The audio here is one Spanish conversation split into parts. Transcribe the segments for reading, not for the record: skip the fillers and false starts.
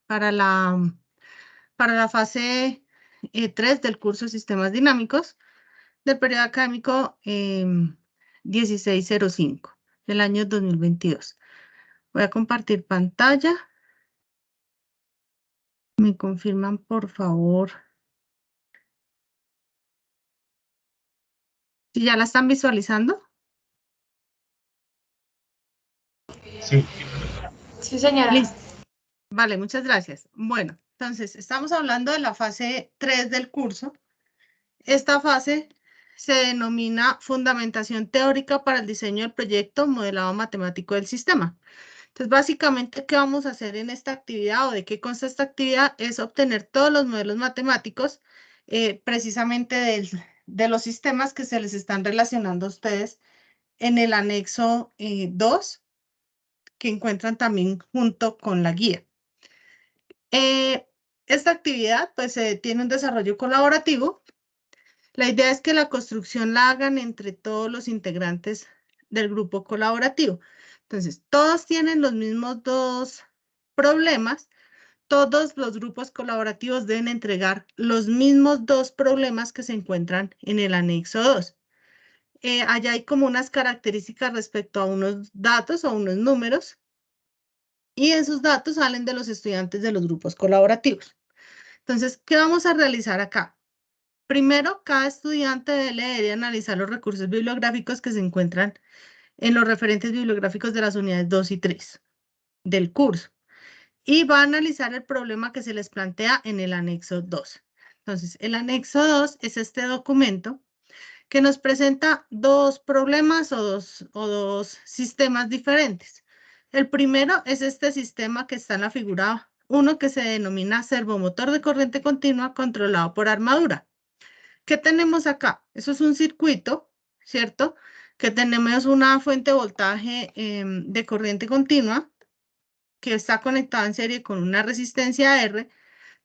para la fase 3 del curso de Sistemas Dinámicos del periodo académico 1605 del año 2022. Voy a compartir pantalla. ¿Me confirman, por favor? ¿Si ya la están visualizando? Sí. Sí, señora. Listo. Vale, muchas gracias. Bueno, entonces, estamos hablando de la fase 3 del curso. Esta fase se denomina Fundamentación Teórica para el Diseño del Proyecto Modelado Matemático del Sistema. Entonces, básicamente, ¿qué vamos a hacer en esta actividad o de qué consta esta actividad? Es obtener todos los modelos matemáticos precisamente de los sistemas que se les están relacionando a ustedes en el anexo 2, que encuentran también junto con la guía. Esta actividad pues tiene un desarrollo colaborativo. La idea es que la construcción la hagan entre todos los integrantes del grupo colaborativo. Entonces, todos tienen los mismos dos problemas. Todos los grupos colaborativos deben entregar los mismos dos problemas que se encuentran en el anexo 2. Allá hay como unas características respecto a unos datos o unos números. Y esos datos salen de los estudiantes de los grupos colaborativos. Entonces, ¿qué vamos a realizar acá? Primero, cada estudiante debe leer y analizar los recursos bibliográficos que se encuentran en los referentes bibliográficos de las unidades 2 y 3 del curso. Y va a analizar el problema que se les plantea en el anexo 2. Entonces, el anexo 2 es este documento que nos presenta dos problemas o dos sistemas diferentes. El primero es este sistema que está en la figura 1, que se denomina servomotor de corriente continua controlado por armadura. ¿Qué tenemos acá? Eso es un circuito, ¿cierto? Que tenemos una fuente de voltaje de corriente continua que está conectada en serie con una resistencia R,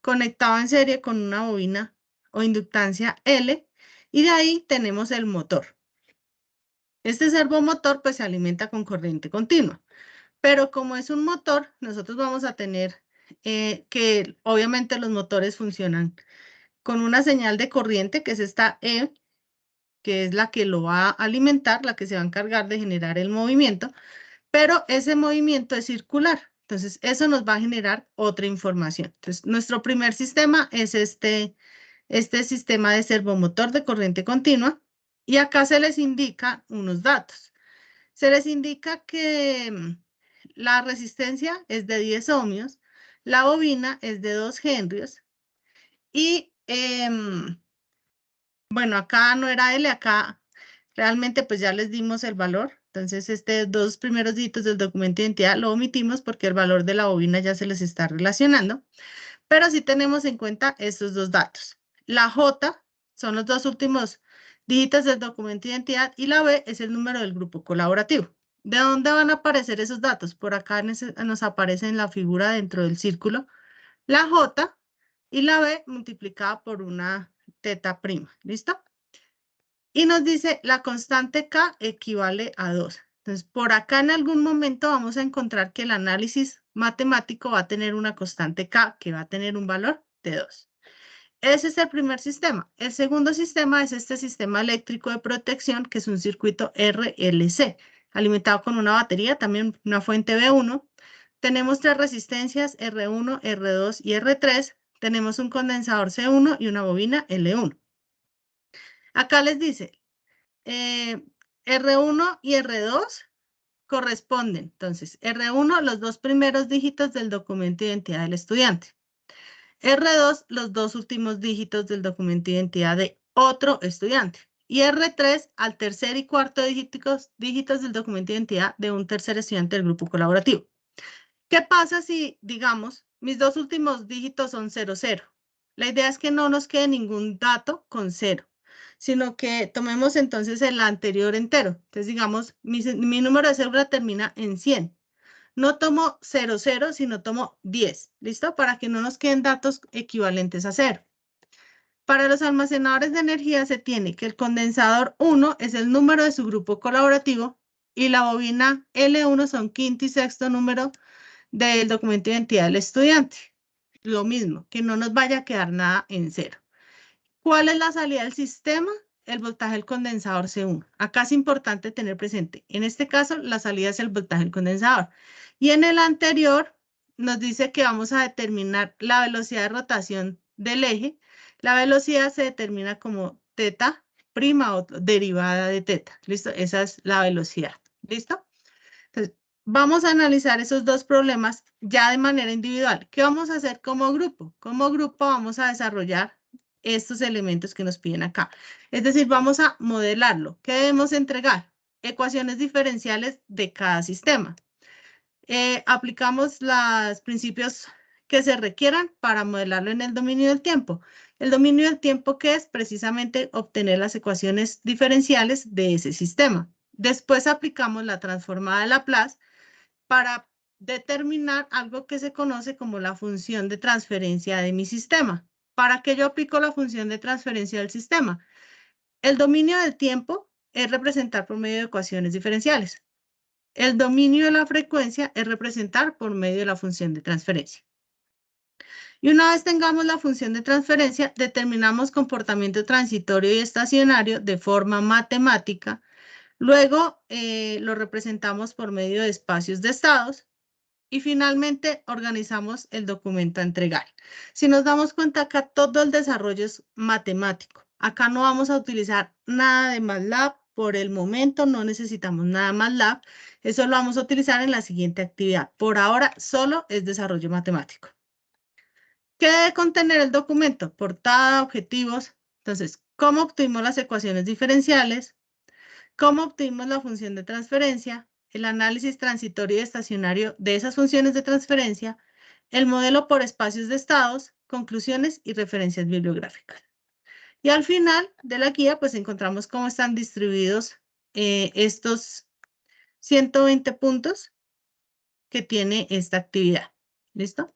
conectada en serie con una bobina o inductancia L, y de ahí tenemos el motor. Este servomotor pues se alimenta con corriente continua, pero como es un motor, nosotros vamos a tener que obviamente los motores funcionan con una señal de corriente, que es esta E, que es la que lo va a alimentar, la que se va a encargar de generar el movimiento, pero ese movimiento es circular. Entonces, eso nos va a generar otra información. Entonces, nuestro primer sistema es este sistema de servomotor de corriente continua, y acá se les indica unos datos. Se les indica que la resistencia es de 10 ohmios, la bobina es de 2 henrios, y bueno, acá no era L, acá realmente pues ya les dimos el valor. Entonces, dos primeros dígitos del documento de identidad lo omitimos porque el valor de la bobina ya se les está relacionando. Pero sí tenemos en cuenta estos dos datos. La J son los dos últimos dígitos del documento de identidad y la B es el número del grupo colaborativo. ¿De dónde van a aparecer esos datos? Por acá nos aparece en la figura dentro del círculo la J y la B multiplicada por una teta prima. ¿Listo? Y nos dice la constante K equivale a 2. Entonces, por acá en algún momento vamos a encontrar que el análisis matemático va a tener una constante K que va a tener un valor de 2. Ese es el primer sistema. El segundo sistema es este sistema eléctrico de protección, que es un circuito RLC, alimentado con una batería, también una fuente B1. Tenemos tres resistencias, R1, R2 y R3. Tenemos un condensador C1 y una bobina L1. Acá les dice, R1 y R2 corresponden. Entonces, R1, los dos primeros dígitos del documento de identidad del estudiante. R2, los dos últimos dígitos del documento de identidad de otro estudiante. Y R3, al tercer y cuarto dígitos del documento de identidad de un tercer estudiante del grupo colaborativo. ¿Qué pasa si, digamos, mis dos últimos dígitos son 0, 0? La idea es que no nos quede ningún dato con 0, sino que tomemos entonces el anterior entero. Entonces, digamos, mi número de cédula termina en 100. No tomo 0, 0, sino tomo 10. ¿Listo? Para que no nos queden datos equivalentes a 0. Para los almacenadores de energía se tiene que el condensador 1 es el número de su grupo colaborativo y la bobina L1 son quinto y sexto número del documento de identidad del estudiante. Lo mismo, que no nos vaya a quedar nada en cero. ¿Cuál es la salida del sistema? El voltaje del condensador C1. Acá es importante tener presente, en este caso, la salida es el voltaje del condensador. Y en el anterior nos dice que vamos a determinar la velocidad de rotación del eje. La velocidad se determina como teta prima o derivada de teta. ¿Listo? Esa es la velocidad. ¿Listo? Entonces, vamos a analizar esos dos problemas ya de manera individual. ¿Qué vamos a hacer como grupo? Como grupo vamos a desarrollar estos elementos que nos piden acá. Es decir, vamos a modelarlo. ¿Qué debemos entregar? Ecuaciones diferenciales de cada sistema. Aplicamos los principios que se requieran para modelarlo en el dominio del tiempo. El dominio del tiempo, que es precisamente obtener las ecuaciones diferenciales de ese sistema. Después aplicamos la transformada de Laplace para determinar algo que se conoce como la función de transferencia de mi sistema. ¿Para qué yo aplico la función de transferencia del sistema? El dominio del tiempo es representar por medio de ecuaciones diferenciales. El dominio de la frecuencia es representar por medio de la función de transferencia. Y una vez tengamos la función de transferencia, determinamos comportamiento transitorio y estacionario de forma matemática. Luego lo representamos por medio de espacios de estados. Y finalmente organizamos el documento a entregar. Si nos damos cuenta, acá todo el desarrollo es matemático. Acá no vamos a utilizar nada de MATLAB. Por el momento no necesitamos nada MATLAB. Eso lo vamos a utilizar en la siguiente actividad. Por ahora solo es desarrollo matemático. ¿Qué debe contener el documento? Portada, objetivos. Entonces, ¿cómo obtuvimos las ecuaciones diferenciales? ¿Cómo obtuvimos la función de transferencia? El análisis transitorio y estacionario de esas funciones de transferencia, el modelo por espacios de estados, conclusiones y referencias bibliográficas. Y al final de la guía, pues encontramos cómo están distribuidos estos 120 puntos que tiene esta actividad. ¿Listo?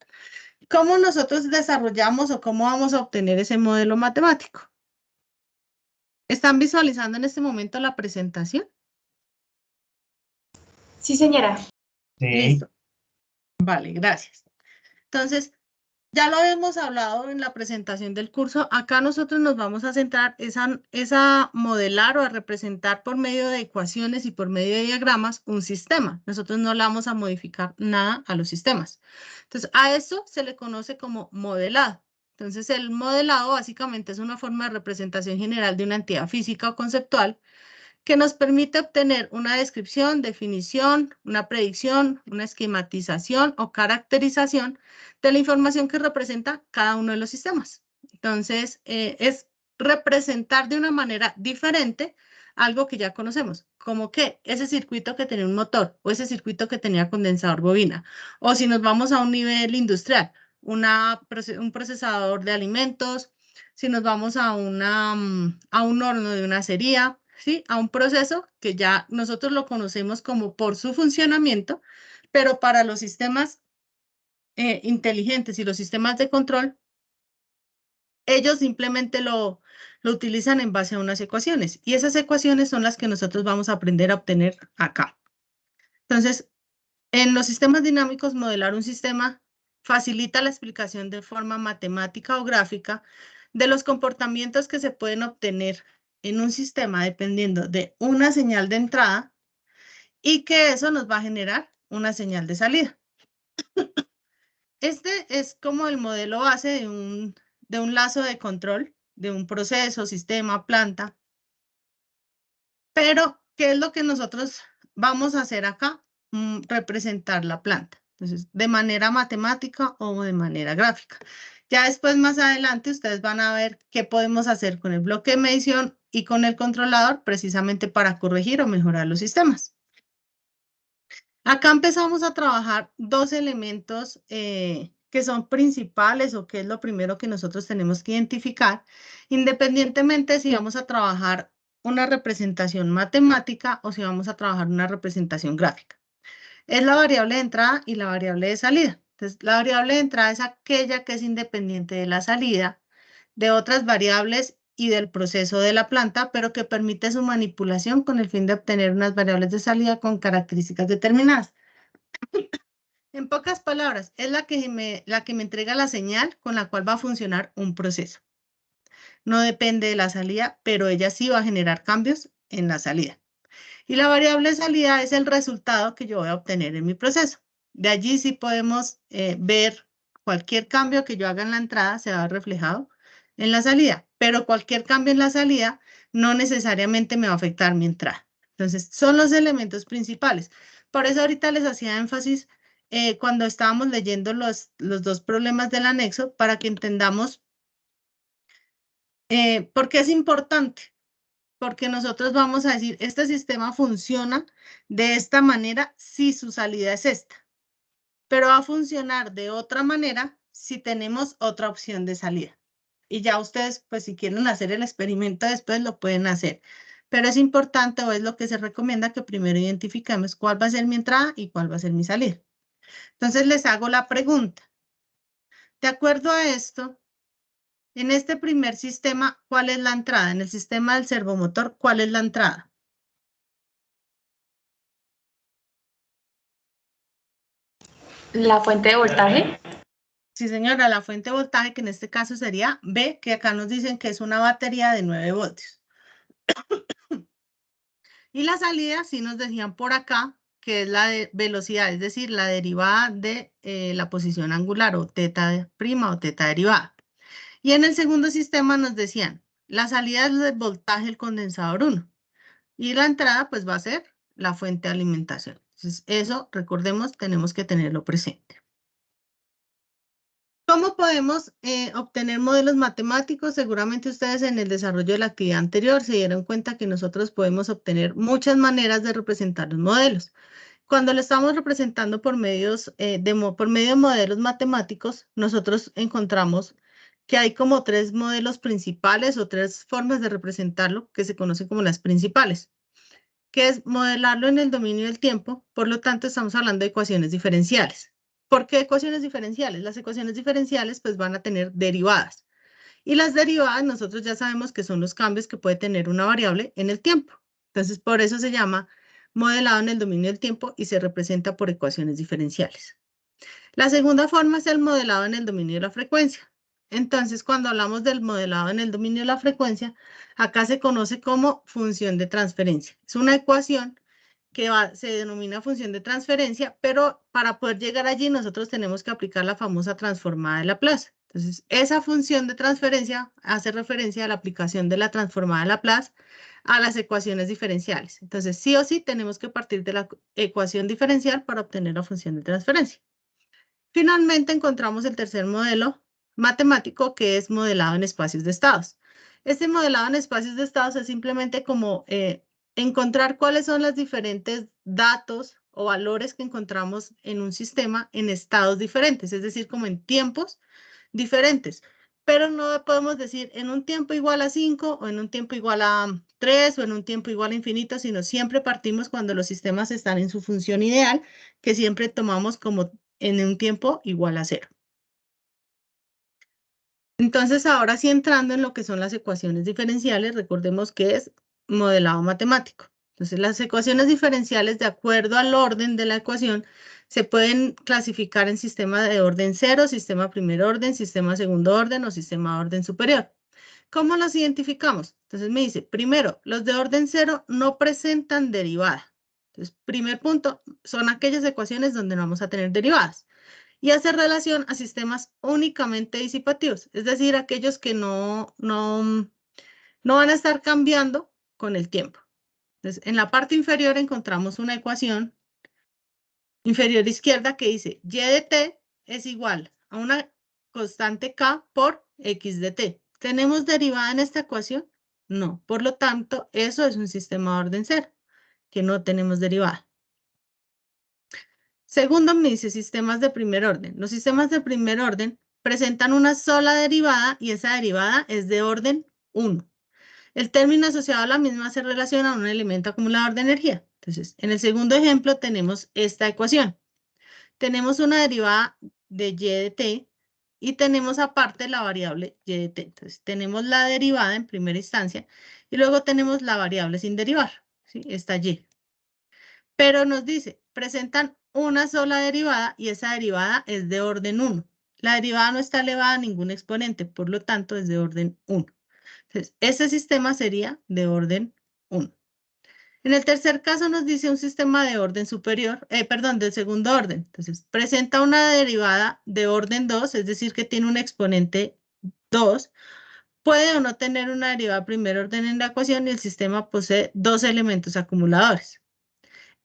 ¿Cómo nosotros desarrollamos o cómo vamos a obtener ese modelo matemático? ¿Están visualizando en este momento la presentación? Sí, señora. Sí. Listo. Vale, gracias. Entonces, ya lo hemos hablado en la presentación del curso. Acá nosotros nos vamos a centrar esa modelar o a representar por medio de ecuaciones y por medio de diagramas un sistema. Nosotros no le vamos a modificar nada a los sistemas. Entonces, a eso se le conoce como modelado. Entonces, el modelado básicamente es una forma de representación general de una entidad física o conceptual que nos permite obtener una descripción, definición, una predicción, una esquematización o caracterización de la información que representa cada uno de los sistemas. Entonces, es representar de una manera diferente algo que ya conocemos, como que ese circuito que tenía un motor o ese circuito que tenía condensador bobina. O si nos vamos a un nivel industrial, un procesador de alimentos, si nos vamos a un horno de una acería, ¿sí? A un proceso que ya nosotros lo conocemos como por su funcionamiento, pero para los sistemas inteligentes y los sistemas de control, ellos simplemente lo utilizan en base a unas ecuaciones y esas ecuaciones son las que nosotros vamos a aprender a obtener acá. Entonces, en los sistemas dinámicos, modelar un sistema facilita la explicación de forma matemática o gráfica de los comportamientos que se pueden obtener en un sistema dependiendo de una señal de entrada y que eso nos va a generar una señal de salida. Este es como el modelo base de un lazo de control, de un proceso, sistema, planta. Pero, ¿qué es lo que nosotros vamos a hacer acá? Representar la planta. Entonces, de manera matemática o de manera gráfica. Ya después, más adelante, ustedes van a ver qué podemos hacer con el bloque de medición y con el controlador, precisamente para corregir o mejorar los sistemas. Acá empezamos a trabajar dos elementos que son principales o que es lo primero que nosotros tenemos que identificar, independientemente si vamos a trabajar una representación matemática o si vamos a trabajar una representación gráfica. Es la variable de entrada y la variable de salida. Entonces, la variable de entrada es aquella que es independiente de la salida, de otras variables y del proceso de la planta, pero que permite su manipulación con el fin de obtener unas variables de salida con características determinadas. En pocas palabras, es la que me entrega la señal con la cual va a funcionar un proceso. No depende de la salida, pero ella sí va a generar cambios en la salida. Y la variable salida es el resultado que yo voy a obtener en mi proceso. De allí sí podemos ver cualquier cambio que yo haga en la entrada se va reflejado en la salida, pero cualquier cambio en la salida no necesariamente me va a afectar mi entrada. Entonces, son los elementos principales. Por eso ahorita les hacía énfasis cuando estábamos leyendo los dos problemas del anexo para que entendamos por qué es importante. Porque nosotros vamos a decir, este sistema funciona de esta manera si su salida es esta, pero va a funcionar de otra manera si tenemos otra opción de salida. Y ya ustedes, pues si quieren hacer el experimento después lo pueden hacer. Pero es importante o es lo que se recomienda que primero identifiquemos cuál va a ser mi entrada y cuál va a ser mi salida. Entonces les hago la pregunta. De acuerdo a esto, en este primer sistema, ¿cuál es la entrada? En el sistema del servomotor, ¿cuál es la entrada? La fuente de voltaje. Sí, señora, la fuente de voltaje, que en este caso sería B, que acá nos dicen que es una batería de 9 voltios. Y la salida, sí nos decían por acá, que es la de velocidad, es decir, la derivada de la posición angular, o teta prima o teta derivada. Y en el segundo sistema nos decían, la salida es el voltaje del condensador 1. Y la entrada, pues, va a ser la fuente de alimentación. Entonces, eso, recordemos, tenemos que tenerlo presente. ¿Cómo podemos obtener modelos matemáticos? Seguramente ustedes en el desarrollo de la actividad anterior se dieron cuenta que nosotros podemos obtener muchas maneras de representar los modelos. Cuando lo estamos representando por medio de modelos matemáticos, nosotros encontramos que hay como 3 modelos principales o 3 formas de representarlo que se conocen como las principales, que es modelarlo en el dominio del tiempo. Por lo tanto, estamos hablando de ecuaciones diferenciales. ¿Por qué ecuaciones diferenciales? Las ecuaciones diferenciales pues van a tener derivadas. Y las derivadas nosotros ya sabemos que son los cambios que puede tener una variable en el tiempo. Entonces, por eso se llama modelado en el dominio del tiempo y se representa por ecuaciones diferenciales. La segunda forma es el modelado en el dominio de la frecuencia. Entonces, cuando hablamos del modelado en el dominio de la frecuencia, acá se conoce como función de transferencia. Es una ecuación que se denomina función de transferencia, pero para poder llegar allí nosotros tenemos que aplicar la famosa transformada de Laplace. Entonces, esa función de transferencia hace referencia a la aplicación de la transformada de Laplace a las ecuaciones diferenciales. Entonces, sí o sí tenemos que partir de la ecuación diferencial para obtener la función de transferencia. Finalmente encontramos el tercer modelo matemático, que es modelado en espacios de estados. Este modelado en espacios de estados es simplemente como encontrar cuáles son los diferentes datos o valores que encontramos en un sistema en estados diferentes, es decir, como en tiempos diferentes. Pero no podemos decir en un tiempo igual a 5 o en un tiempo igual a 3 o en un tiempo igual a infinito, sino siempre partimos cuando los sistemas están en su función ideal, que siempre tomamos como en un tiempo igual a 0. Entonces, ahora sí entrando en lo que son las ecuaciones diferenciales, recordemos que es modelado matemático. Entonces, las ecuaciones diferenciales, de acuerdo al orden de la ecuación, se pueden clasificar en sistema de orden 0, sistema primer orden, sistema segundo orden o sistema de orden superior. ¿Cómo los identificamos? Entonces me dice, primero, los de orden 0 no presentan derivada. Entonces, primer punto, son aquellas ecuaciones donde no vamos a tener derivadas. Y hace relación a sistemas únicamente disipativos, es decir, aquellos que no van a estar cambiando con el tiempo. Entonces, en la parte inferior encontramos una ecuación inferior izquierda que dice y de t es igual a una constante k por x de t. ¿Tenemos derivada en esta ecuación? No. Por lo tanto, eso es un sistema de orden 0, que no tenemos derivada. Segundo, me dice sistemas de primer orden. Los sistemas de primer orden presentan una sola derivada y esa derivada es de orden 1. El término asociado a la misma se relaciona a un elemento acumulador de energía. Entonces, en el segundo ejemplo tenemos esta ecuación. Tenemos una derivada de y de t y tenemos aparte la variable y de t. Entonces, tenemos la derivada en primera instancia y luego tenemos la variable sin derivar, ¿sí? Esta y. Pero nos dice, presentan una sola derivada y esa derivada es de orden 1. La derivada no está elevada a ningún exponente, por lo tanto es de orden 1. Entonces, ese sistema sería de orden 1. En el tercer caso nos dice un sistema de orden superior, del segundo orden. Entonces, presenta una derivada de orden 2, es decir, que tiene un exponente 2. Puede o no tener una derivada de primer orden en la ecuación y el sistema posee dos elementos acumuladores.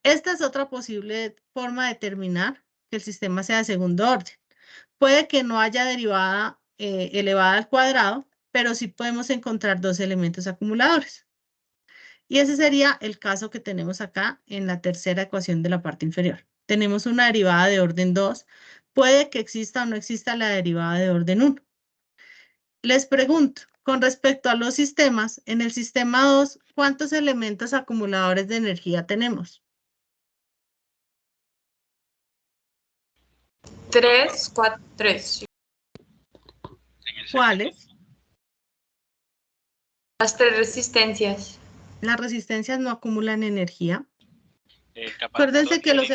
Esta es otra posible forma de determinar que el sistema sea de segundo orden. Puede que no haya derivada elevada al cuadrado, pero sí podemos encontrar dos elementos acumuladores. Y ese sería el caso que tenemos acá en la tercera ecuación de la parte inferior. Tenemos una derivada de orden 2. Puede que exista o no exista la derivada de orden 1. Les pregunto, con respecto a los sistemas, en el sistema 2, ¿cuántos elementos acumuladores de energía tenemos? 3, 4, 3. ¿Cuáles? Las 3 resistencias. Las resistencias no acumulan energía. Acuérdense que los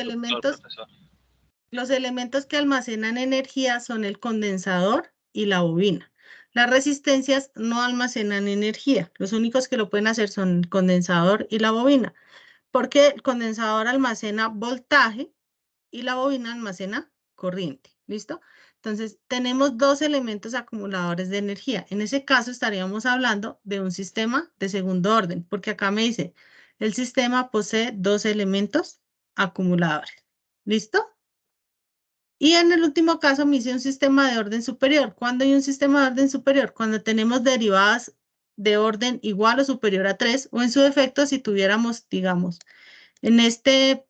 elementos que almacenan energía son el condensador y la bobina. Las resistencias no almacenan energía. Los únicos que lo pueden hacer son el condensador y la bobina, porque el condensador almacena voltaje y la bobina almacena corriente. ¿Listo? Entonces, tenemos dos elementos acumuladores de energía. En ese caso, estaríamos hablando de un sistema de segundo orden, porque acá me dice, el sistema posee dos elementos acumuladores. ¿Listo? Y en el último caso me dice un sistema de orden superior. ¿Cuándo hay un sistema de orden superior? Cuando tenemos derivadas de orden igual o superior a 3, o en su defecto, si tuviéramos, digamos, en este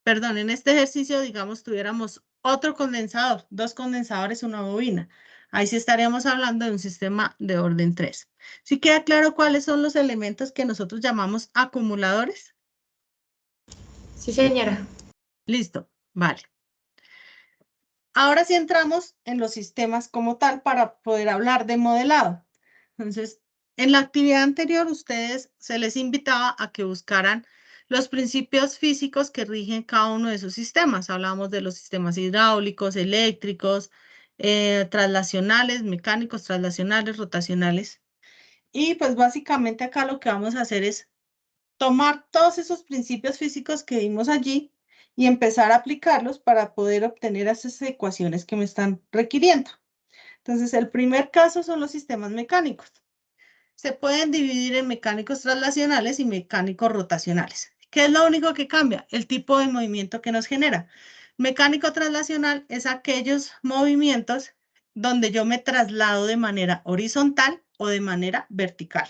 ejercicio, digamos, tuviéramos otro condensador, dos condensadores, una bobina. Ahí sí estaríamos hablando de un sistema de orden 3. ¿Sí queda claro cuáles son los elementos que nosotros llamamos acumuladores? Sí, señora. Listo, vale. Ahora sí entramos en los sistemas como tal para poder hablar de modelado. Entonces, en la actividad anterior, ustedes se les invitaba a que buscaran los principios físicos que rigen cada uno de esos sistemas. Hablamos de los sistemas hidráulicos, eléctricos, traslacionales, mecánicos, traslacionales, rotacionales. Y pues básicamente acá lo que vamos a hacer es tomar todos esos principios físicos que vimos allí y empezar a aplicarlos para poder obtener esas ecuaciones que me están requiriendo. Entonces, el primer caso son los sistemas mecánicos. Se pueden dividir en mecánicos traslacionales y mecánicos rotacionales. ¿Qué es lo único que cambia? El tipo de movimiento que nos genera. Mecánico traslacional es aquellos movimientos donde yo me traslado de manera horizontal o de manera vertical.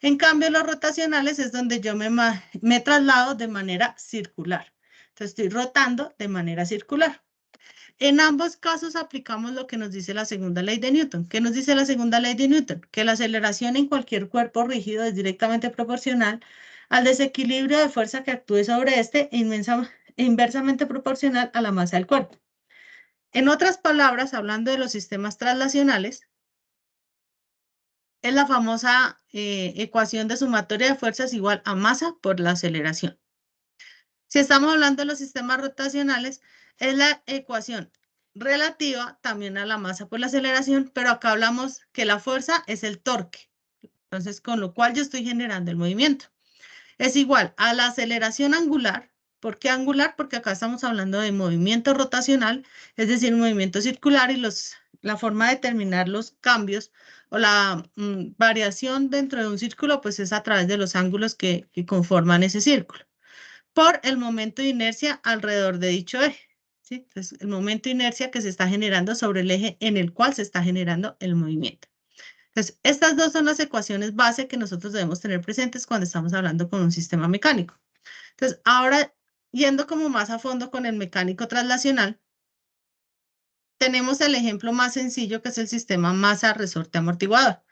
En cambio, los rotacionales es donde yo me traslado de manera circular. Entonces, estoy rotando de manera circular. En ambos casos aplicamos lo que nos dice la segunda ley de Newton. ¿Qué nos dice la segunda ley de Newton? Que la aceleración en cualquier cuerpo rígido es directamente proporcional al desequilibrio de fuerza que actúe sobre este e inversamente proporcional a la masa del cuerpo. En otras palabras, hablando de los sistemas traslacionales, es la famosa ecuación de sumatoria de fuerzas igual a masa por la aceleración. Si estamos hablando de los sistemas rotacionales, es la ecuación relativa también a la masa por la aceleración, pero acá hablamos que la fuerza es el torque. Entonces, con lo cual yo estoy generando el movimiento. Es igual a la aceleración angular. ¿Por qué angular? Porque acá estamos hablando de movimiento rotacional, es decir, un movimiento circular y la forma de determinar los cambios o la variación dentro de un círculo, pues es a través de los ángulos que conforman ese círculo, por el momento de inercia alrededor de dicho eje. ¿Sí? Entonces, el momento de inercia que se está generando sobre el eje en el cual se está generando el movimiento. Entonces, estas dos son las ecuaciones base que nosotros debemos tener presentes cuando estamos hablando con un sistema mecánico. Entonces, ahora, yendo como más a fondo con el mecánico traslacional, tenemos el ejemplo más sencillo que es el sistema masa, resorte, amortiguador.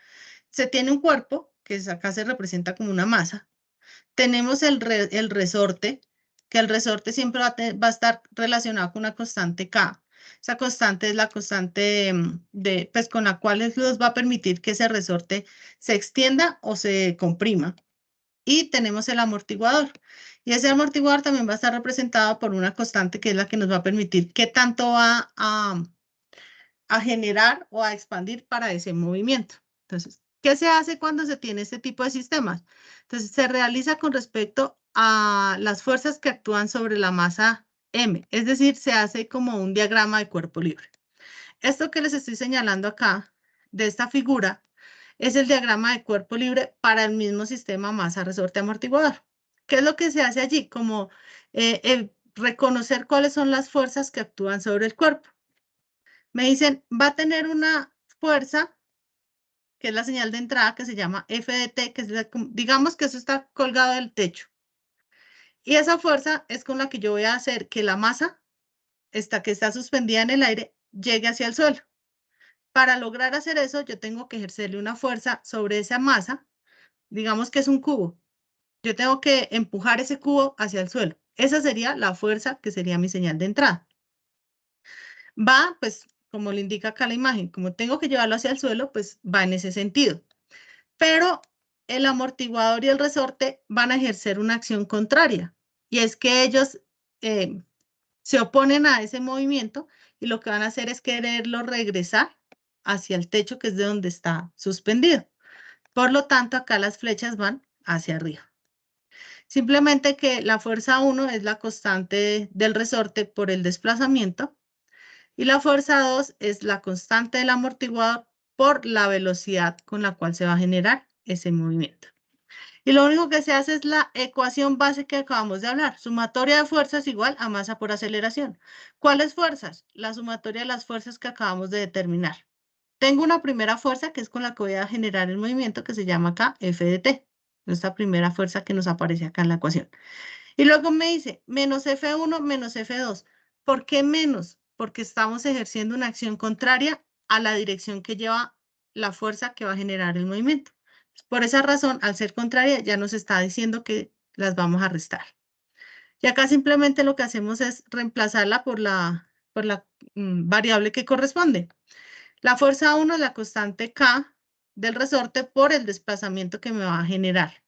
Se tiene un cuerpo, que acá se representa como una masa. Tenemos el resorte, que el resorte siempre va a estar relacionado con una constante K. Esa constante es la constante pues, con la cual nos va a permitir que ese resorte se extienda o se comprima. y tenemos el amortiguador. Y ese amortiguador también va a estar representado por una constante que es la que nos va a permitir qué tanto va a generar o a expandir para ese movimiento. Entonces, ¿qué se hace cuando se tiene este tipo de sistemas? Entonces, se realiza con respecto a las fuerzas que actúan sobre la masa M, es decir, se hace como un diagrama de cuerpo libre. Esto que les estoy señalando acá, de esta figura, es el diagrama de cuerpo libre para el mismo sistema masa resorte amortiguador. ¿Qué es lo que se hace allí? Como reconocer cuáles son las fuerzas que actúan sobre el cuerpo. Me dicen, va a tener una fuerza, que es la señal de entrada, que se llama F de T, que es digamos que eso está colgado del techo. Y esa fuerza es con la que yo voy a hacer que la masa, que está suspendida en el aire, llegue hacia el suelo. Para lograr hacer eso, yo tengo que ejercerle una fuerza sobre esa masa, digamos que es un cubo. Yo tengo que empujar ese cubo hacia el suelo. Esa sería la fuerza que sería mi señal de entrada. Va, pues, como le indica acá la imagen, como tengo que llevarlo hacia el suelo, pues va en ese sentido. Pero el amortiguador y el resorte van a ejercer una acción contraria. Y es que ellos se oponen a ese movimiento y lo que van a hacer es quererlo regresar hacia el techo, que es de donde está suspendido. Por lo tanto, acá las flechas van hacia arriba. Simplemente que la fuerza 1 es la constante del resorte por el desplazamiento y la fuerza 2 es la constante del amortiguador por la velocidad con la cual se va a generar ese movimiento. Y lo único que se hace es la ecuación básica que acabamos de hablar. Sumatoria de fuerzas igual a masa por aceleración. ¿Cuáles fuerzas? La sumatoria de las fuerzas que acabamos de determinar. Tengo una primera fuerza que es con la que voy a generar el movimiento que se llama acá F de T. Esta primera fuerza que nos aparece acá en la ecuación. Y luego me dice menos F1 menos F2. ¿Por qué menos? Porque estamos ejerciendo una acción contraria a la dirección que lleva la fuerza que va a generar el movimiento. Por esa razón, al ser contraria, ya nos está diciendo que las vamos a restar. Y acá simplemente lo que hacemos es reemplazarla por la variable que corresponde. La fuerza 1 es la constante K del resorte por el desplazamiento que me va a generar.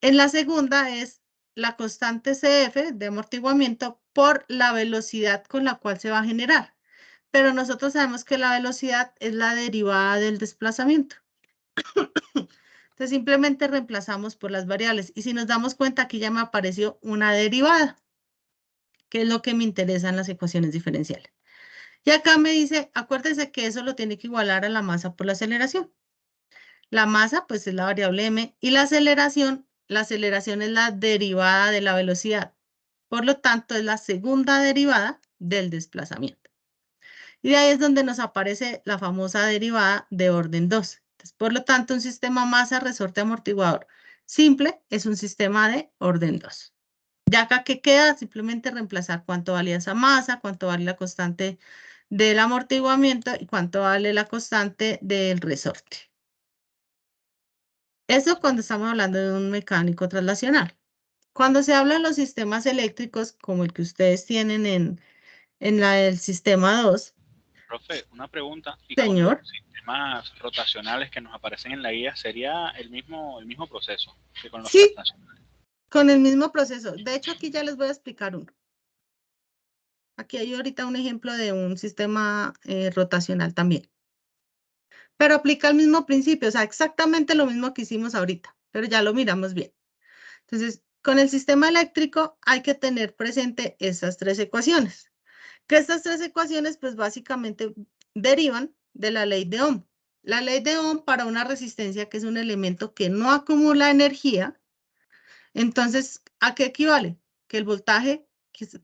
En la segunda es la constante CF de amortiguamiento por la velocidad con la cual se va a generar. Pero nosotros sabemos que la velocidad es la derivada del desplazamiento. Entonces simplemente reemplazamos por las variables. Y si nos damos cuenta, aquí ya me apareció una derivada, que es lo que me interesa en las ecuaciones diferenciales. Y acá me dice, acuérdense que eso lo tiene que igualar a la masa por la aceleración. La masa, pues, es la variable m, y la aceleración es la derivada de la velocidad. Por lo tanto, es la segunda derivada del desplazamiento. Y de ahí es donde nos aparece la famosa derivada de orden 2. Entonces, por lo tanto, un sistema masa, resorte, amortiguador simple es un sistema de orden 2. Ya acá, ¿qué queda? Simplemente reemplazar cuánto valía esa masa, cuánto vale la constante del amortiguamiento y cuánto vale la constante del resorte. Eso cuando estamos hablando de un mecánico traslacional. Cuando se habla de los sistemas eléctricos, como el que ustedes tienen en la del sistema 2, Profe, una pregunta. ¿Y señor, con los sistemas rotacionales que nos aparecen en la guía sería el mismo proceso que con los sí, traslacionales? con el mismo proceso. De hecho, aquí ya les voy a explicar uno. Aquí hay ahorita un ejemplo de un sistema rotacional también. Pero aplica el mismo principio, o sea, exactamente lo mismo que hicimos ahorita, pero ya lo miramos bien. Entonces, con el sistema eléctrico hay que tener presente estas tres ecuaciones. Que estas tres ecuaciones, pues básicamente derivan de la ley de Ohm. La ley de Ohm para una resistencia que es un elemento que no acumula energía. Entonces, ¿a qué equivale? Que el voltaje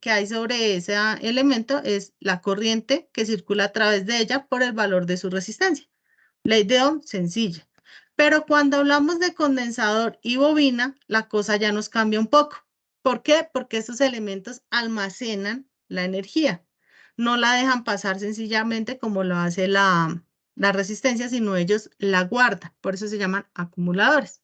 que hay sobre ese elemento es la corriente que circula a través de ella por el valor de su resistencia. Ley de Ohm sencilla. Pero cuando hablamos de condensador y bobina, la cosa ya nos cambia un poco. ¿Por qué? Porque estos elementos almacenan la energía. No la dejan pasar sencillamente como lo hace la resistencia, sino ellos la guardan. Por eso se llaman acumuladores.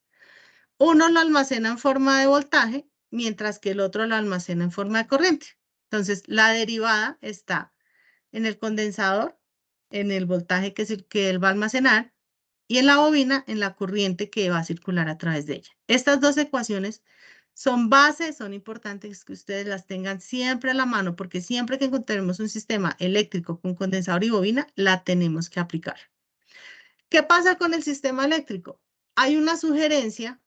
Uno lo almacena en forma de voltaje, mientras que el otro lo almacena en forma de corriente. Entonces, la derivada está en el condensador, en el voltaje que él va a almacenar, y en la bobina en la corriente que va a circular a través de ella. Estas dos ecuaciones son bases, son importantes que ustedes las tengan siempre a la mano, porque siempre que encontremos un sistema eléctrico con condensador y bobina, la tenemos que aplicar. ¿Qué pasa con el sistema eléctrico? Hay una sugerencia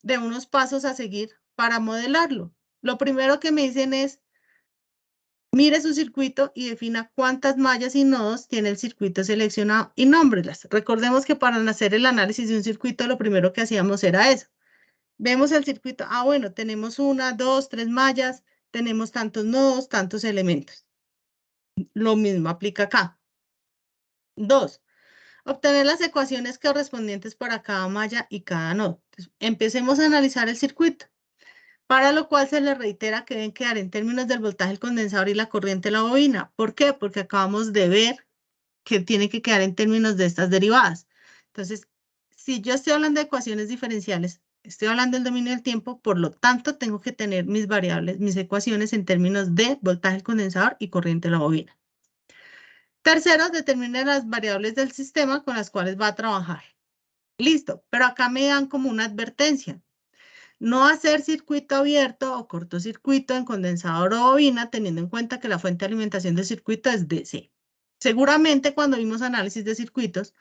de unos pasos a seguir para modelarlo. Lo primero que me dicen es, mire su circuito y defina cuántas mallas y nodos tiene el circuito seleccionado y nómbrelas. Recordemos que para hacer el análisis de un circuito, lo primero que hacíamos era eso. Vemos el circuito, bueno, tenemos 1, 2, 3 mallas, tenemos tantos nodos, tantos elementos. Lo mismo aplica acá. 2. Obtener las ecuaciones correspondientes para cada malla y cada nodo. Entonces, empecemos a analizar el circuito, para lo cual se les reitera que deben quedar en términos del voltaje del condensador y la corriente de la bobina. ¿Por qué? Porque acabamos de ver que tiene que quedar en términos de estas derivadas. Entonces, si yo estoy hablando de ecuaciones diferenciales, estoy hablando del dominio del tiempo, por lo tanto, tengo que tener mis variables, mis ecuaciones en términos de voltaje del condensador y corriente de la bobina. Tercero, determine las variables del sistema con las cuales va a trabajar. Listo, pero acá me dan como una advertencia. No hacer circuito abierto o cortocircuito en condensador o bobina, teniendo en cuenta que la fuente de alimentación del circuito es DC. Seguramente cuando vimos análisis de circuitos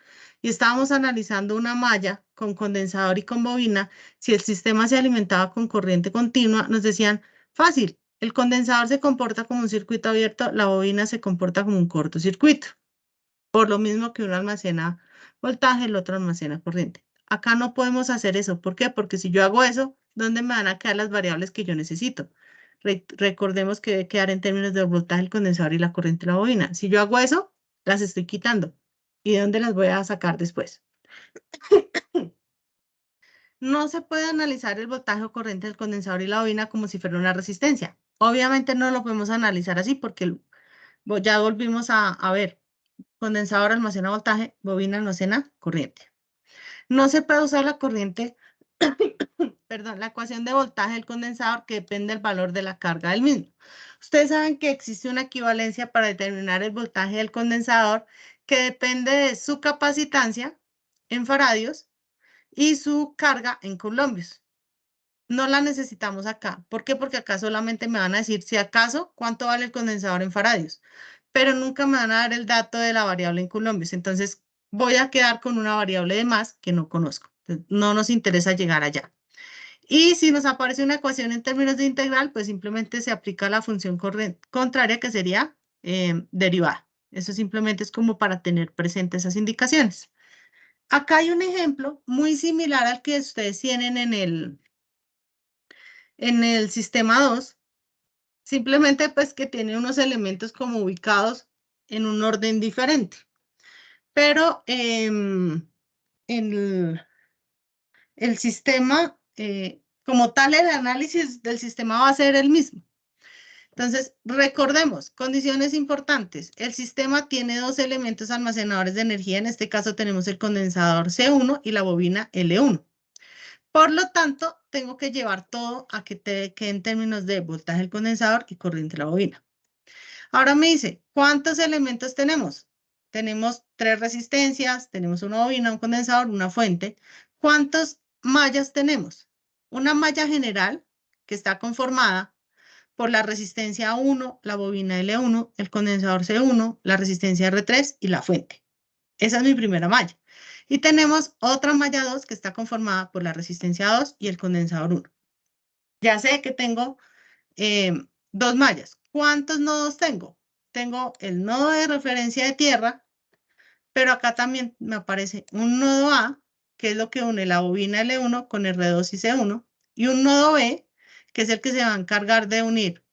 y estábamos analizando una malla con condensador y con bobina, si el sistema se alimentaba con corriente continua, nos decían, fácil, el condensador se comporta como un circuito abierto, la bobina se comporta como un cortocircuito. Por lo mismo que uno almacena voltaje, el otro almacena corriente. Acá no podemos hacer eso. ¿Por qué? Porque si yo hago eso, ¿dónde me van a quedar las variables que yo necesito? Recordemos que debe quedar en términos del voltaje, el condensador y la corriente de la bobina. Si yo hago eso, las estoy quitando. ¿Y de dónde las voy a sacar después? No se puede analizar el voltaje o corriente del condensador y la bobina como si fuera una resistencia. Obviamente no lo podemos analizar así porque ya volvimos a ver. Condensador almacena voltaje, bobina almacena corriente. No se puede usar la corriente, perdón, la ecuación de voltaje del condensador que depende del valor de la carga del mismo. Ustedes saben que existe una equivalencia para determinar el voltaje del condensador que depende de su capacitancia en faradios y su carga en columbios. No la necesitamos acá. ¿Por qué? Porque acá solamente me van a decir si acaso cuánto vale el condensador en faradios, pero nunca me van a dar el dato de la variable en columbios. Entonces voy a quedar con una variable de más que no conozco. Entonces, no nos interesa llegar allá. Y si nos aparece una ecuación en términos de integral, pues simplemente se aplica la función contraria que sería derivada. Eso simplemente es como para tener presentes esas indicaciones. Acá hay un ejemplo muy similar al que ustedes tienen en el sistema 2, simplemente pues que tiene unos elementos como ubicados en un orden diferente. Pero el sistema, como tal, el análisis del sistema va a ser el mismo. Entonces, recordemos, condiciones importantes. El sistema tiene dos elementos almacenadores de energía. En este caso tenemos el condensador C1 y la bobina L1. Por lo tanto, tengo que llevar todo a que quede en términos de voltaje del condensador y corriente de la bobina. Ahora me dice, ¿cuántos elementos tenemos? Tenemos 3 resistencias, tenemos una bobina, un condensador, una fuente. ¿Cuántas mallas tenemos? Una malla general que está conformada por la resistencia 1, la bobina L1, el condensador C1, la resistencia R3 y la fuente. Esa es mi primera malla. Y tenemos otra malla 2 que está conformada por la resistencia 2 y el condensador 1. Ya sé que tengo 2 mallas. ¿Cuántos nodos tengo? Tengo el nodo de referencia de tierra, pero acá también me aparece un nodo A, que es lo que une la bobina L1 con R2 y C1, y un nodo B, que es el que se va a encargar de unir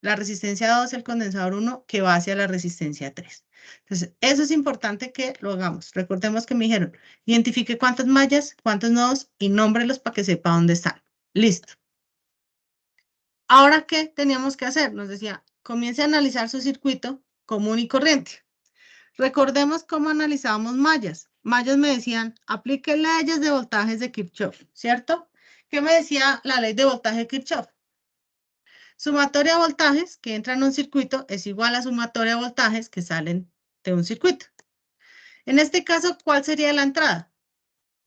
la resistencia 2, el condensador 1, que va hacia la resistencia 3. Entonces, eso es importante que lo hagamos. Recordemos que me dijeron, identifique cuántas mallas, cuántos nodos y nómbrelos para que sepa dónde están. Listo. Ahora, ¿qué teníamos que hacer? Nos decía, comience a analizar su circuito común y corriente. Recordemos cómo analizábamos mallas. Mallas me decían, aplique leyes de voltajes de Kirchhoff, ¿cierto? ¿Qué me decía la ley de voltaje de Kirchhoff? Sumatoria de voltajes que entran en un circuito es igual a sumatoria de voltajes que salen de un circuito. En este caso, ¿cuál sería la entrada?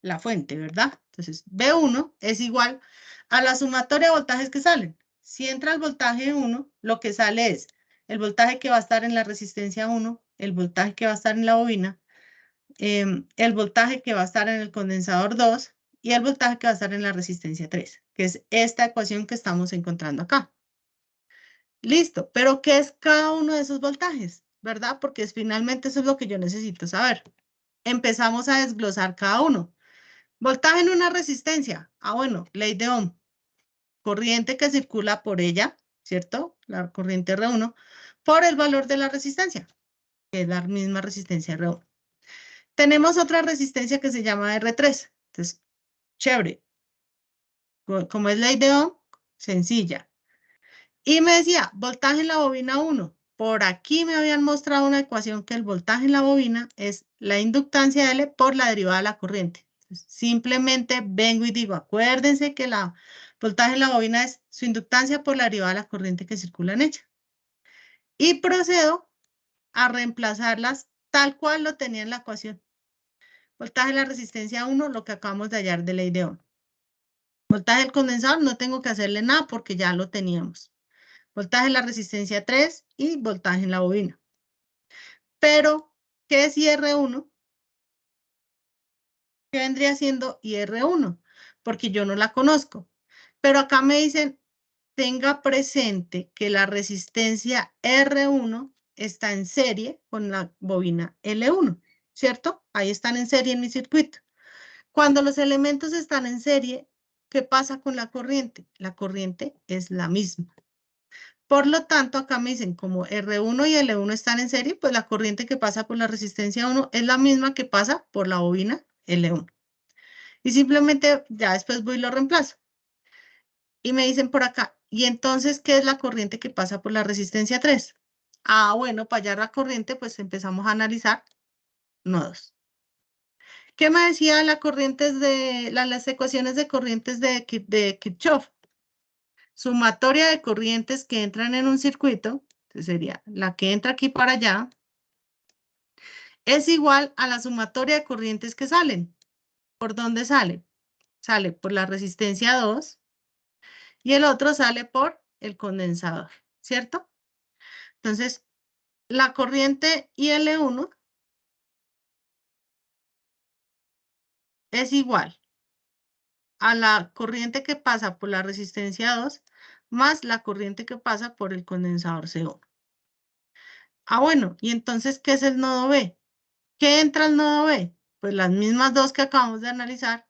la fuente, ¿verdad? Entonces, B1 es igual a la sumatoria de voltajes que salen. Si entra el voltaje 1, lo que sale es el voltaje que va a estar en la resistencia 1, el voltaje que va a estar en la bobina, el voltaje que va a estar en el condensador 2 y el voltaje que va a estar en la resistencia 3, que es esta ecuación que estamos encontrando acá. Listo, pero ¿qué es cada uno de esos voltajes? ¿Verdad? Porque finalmente eso es lo que yo necesito saber. Empezamos a desglosar cada uno. Voltaje en una resistencia. Ah, bueno, ley de Ohm. Corriente que circula por ella, ¿cierto? La corriente R1, por el valor de la resistencia, que es la misma resistencia R1. Tenemos otra resistencia que se llama R3. Entonces, chévere. Como es ley de Ohm, sencilla. Y me decía, voltaje en la bobina 1. Por aquí me habían mostrado una ecuación que el voltaje en la bobina es la inductancia L por la derivada de la corriente. Entonces, simplemente vengo y digo, acuérdense que la voltaje en la bobina es su inductancia por la derivada de la corriente que circula en ella. Y procedo a reemplazarlas tal cual lo tenía en la ecuación. Voltaje en la resistencia 1, lo que acabamos de hallar de ley de Ohm. Voltaje del condensador, no tengo que hacerle nada porque ya lo teníamos. Voltaje en la resistencia 3 y voltaje en la bobina. Pero, ¿qué es IR1? ¿Qué vendría siendo IR1? Porque yo no la conozco. Pero acá me dicen, tenga presente que la resistencia R1 está en serie con la bobina L1, ¿cierto? Ahí están en serie en mi circuito. Cuando los elementos están en serie, ¿qué pasa con la corriente? La corriente es la misma. Por lo tanto, acá me dicen, como R1 y L1 están en serie, pues la corriente que pasa por la resistencia 1 es la misma que pasa por la bobina L1. Y simplemente ya después voy y lo reemplazo. Y me dicen por acá, ¿y entonces qué es la corriente que pasa por la resistencia 3? Ah, bueno, para hallar la corriente, pues empezamos a analizar nodos. ¿Qué me decía las ecuaciones de corrientes de Kirchhoff? Sumatoria de corrientes que entran en un circuito, entonces sería la que entra aquí para allá, es igual a la sumatoria de corrientes que salen. ¿Por dónde sale? Sale por la resistencia 2 y el otro sale por el condensador, ¿cierto? Entonces, la corriente IL1 es igual a la corriente que pasa por la resistencia 2 más la corriente que pasa por el condensador CO. Ah, bueno, ¿y entonces qué es el nodo B? ¿Qué entra al nodo B? Pues las mismas dos que acabamos de analizar,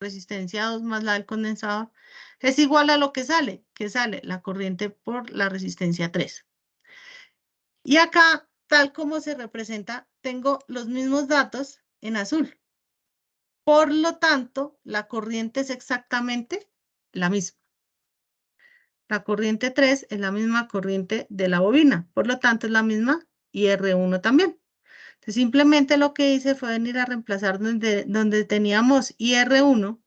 resistencia 2 más la del condensador, es igual a lo que sale la corriente por la resistencia 3. Y acá, tal como se representa, tengo los mismos datos en azul. Por lo tanto, la corriente es exactamente la misma. La corriente 3 es la misma corriente de la bobina, por lo tanto es la misma IR1 también. Entonces, simplemente lo que hice fue venir a reemplazar donde teníamos IR1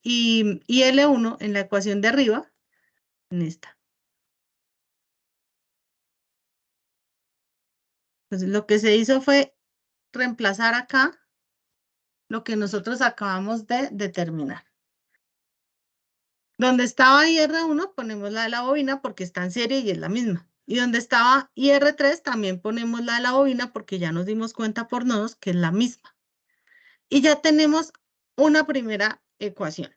y IL1 en la ecuación de arriba, en esta. Entonces, lo que se hizo fue reemplazar acá lo que nosotros acabamos de determinar. Donde estaba IR1 ponemos la de la bobina porque está en serie y es la misma. Y donde estaba IR3 también ponemos la de la bobina porque ya nos dimos cuenta por nodos que es la misma. Y ya tenemos una primera ecuación.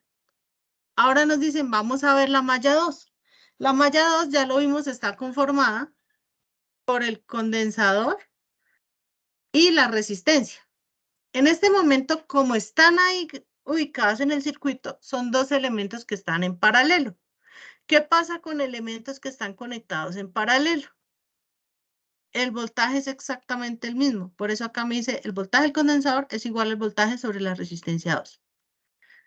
Ahora nos dicen, vamos a ver la malla 2. La malla 2 ya lo vimos, está conformada por el condensador y la resistencia. En este momento, como están ahí ubicadas en el circuito, son dos elementos que están en paralelo. ¿Qué pasa con elementos que están conectados en paralelo? El voltaje es exactamente el mismo. Por eso acá me dice, el voltaje del condensador es igual al voltaje sobre la resistencia 2.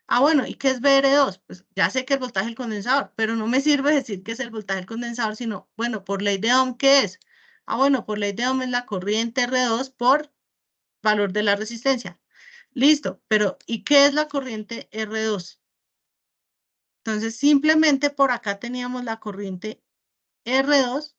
Ah, bueno, ¿y qué es BR2? Pues ya sé que el voltaje del condensador, pero no me sirve decir que es el voltaje del condensador, sino, bueno, por ley de Ohm, ¿qué es? Ah, bueno, por ley de Ohm es la corriente R2 por valor de la resistencia. Listo, pero ¿y qué es la corriente R2? Entonces, simplemente por acá teníamos la corriente R2,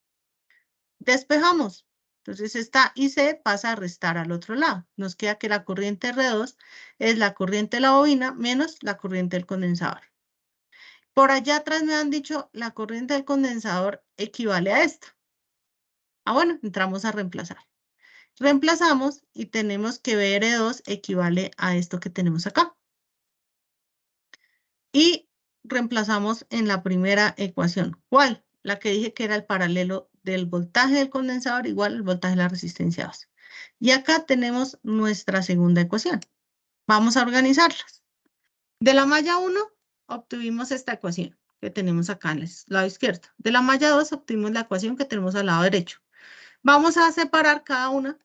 despejamos. Entonces esta IC pasa a restar al otro lado. Nos queda que la corriente R2 es la corriente de la bobina menos la corriente del condensador. Por allá atrás me han dicho la corriente del condensador equivale a esto. Ah, bueno, entramos a reemplazar. Reemplazamos y tenemos que BR2 equivale a esto que tenemos acá. Y reemplazamos en la primera ecuación. ¿Cuál? La que dije que era el paralelo del voltaje del condensador igual al voltaje de la resistencia base. Y acá tenemos nuestra segunda ecuación. Vamos a organizarlas. De la malla 1 obtuvimos esta ecuación que tenemos acá en el lado izquierdo. De la malla 2 obtuvimos la ecuación que tenemos al lado derecho. Vamos a separar cada una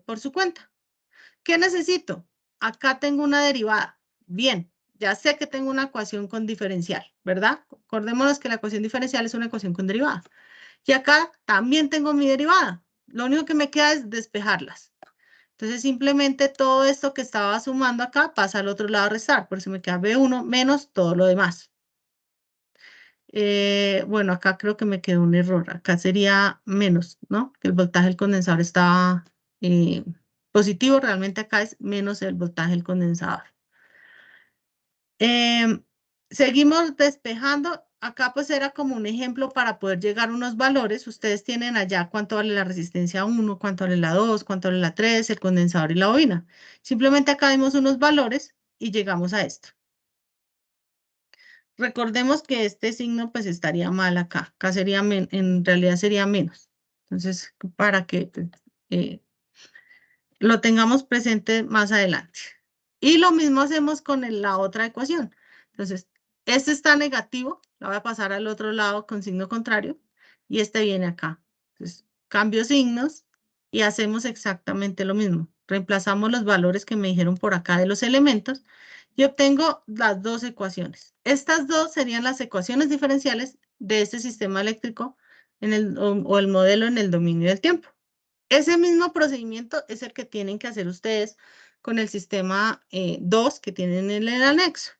por su cuenta. ¿Qué necesito? Acá tengo una derivada. Bien, ya sé que tengo una ecuación con diferencial, ¿verdad? Acordémonos que la ecuación diferencial es una ecuación con derivada. Y acá también tengo mi derivada. Lo único que me queda es despejarlas. Entonces simplemente todo esto que estaba sumando acá pasa al otro lado a restar. Por eso me queda B1 menos todo lo demás. Bueno, acá creo que me quedó un error. Acá sería menos, ¿no? Que el voltaje del condensador estaba positivo. Realmente acá es menos el voltaje del condensador. Seguimos despejando. Acá pues era como un ejemplo para poder llegar a unos valores. Ustedes tienen allá cuánto vale la resistencia 1, cuánto vale la 2, cuánto vale la 3, el condensador y la bobina. Simplemente acá vimos unos valores y llegamos a esto. Recordemos que este signo pues estaría mal acá. Acá sería, en realidad sería menos. Entonces, para que pues, lo tengamos presente más adelante. Y lo mismo hacemos con la otra ecuación. Entonces, este está negativo, la voy a pasar al otro lado con signo contrario, y este viene acá. Entonces, cambio signos y hacemos exactamente lo mismo. Reemplazamos los valores que me dijeron por acá de los elementos y obtengo las dos ecuaciones. Estas dos serían las ecuaciones diferenciales de este sistema eléctrico o el modelo en el dominio del tiempo. Ese mismo procedimiento es el que tienen que hacer ustedes con el sistema 2 que tienen en el anexo.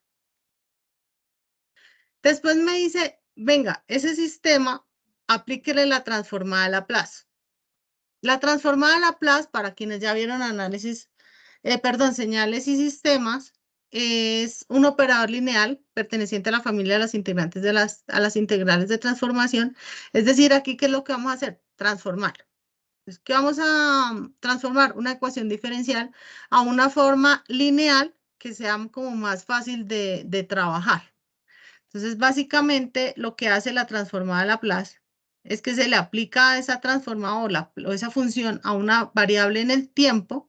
Después me dice, venga, ese sistema, aplíquele la transformada de Laplace. La transformada de Laplace, para quienes ya vieron señales y sistemas, es un operador lineal perteneciente a la familia de las integrantes a las integrales de transformación. Es decir, aquí, ¿qué es lo que vamos a hacer? Transformar. Es que vamos a transformar una ecuación diferencial a una forma lineal que sea como más fácil de trabajar. Entonces, básicamente, lo que hace la transformada de Laplace es que se le aplica esa transformada o esa función a una variable en el tiempo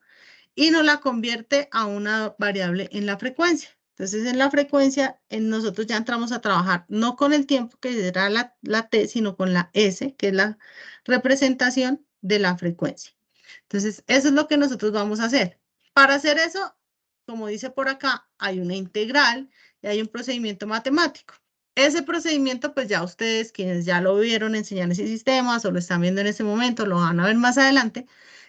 y nos la convierte a una variable en la frecuencia. Entonces, en la frecuencia, nosotros ya entramos a trabajar no con el tiempo, que será la t, sino con la s, que es la representación de la frecuencia. Entonces, eso es lo que nosotros vamos a hacer. Para hacer eso, como dice por acá, hay una integral y hay un procedimiento matemático. Ese procedimiento, pues ya ustedes, quienes ya lo vieron en señales y sistemas o lo están viendo en ese momento, lo van a ver más adelante,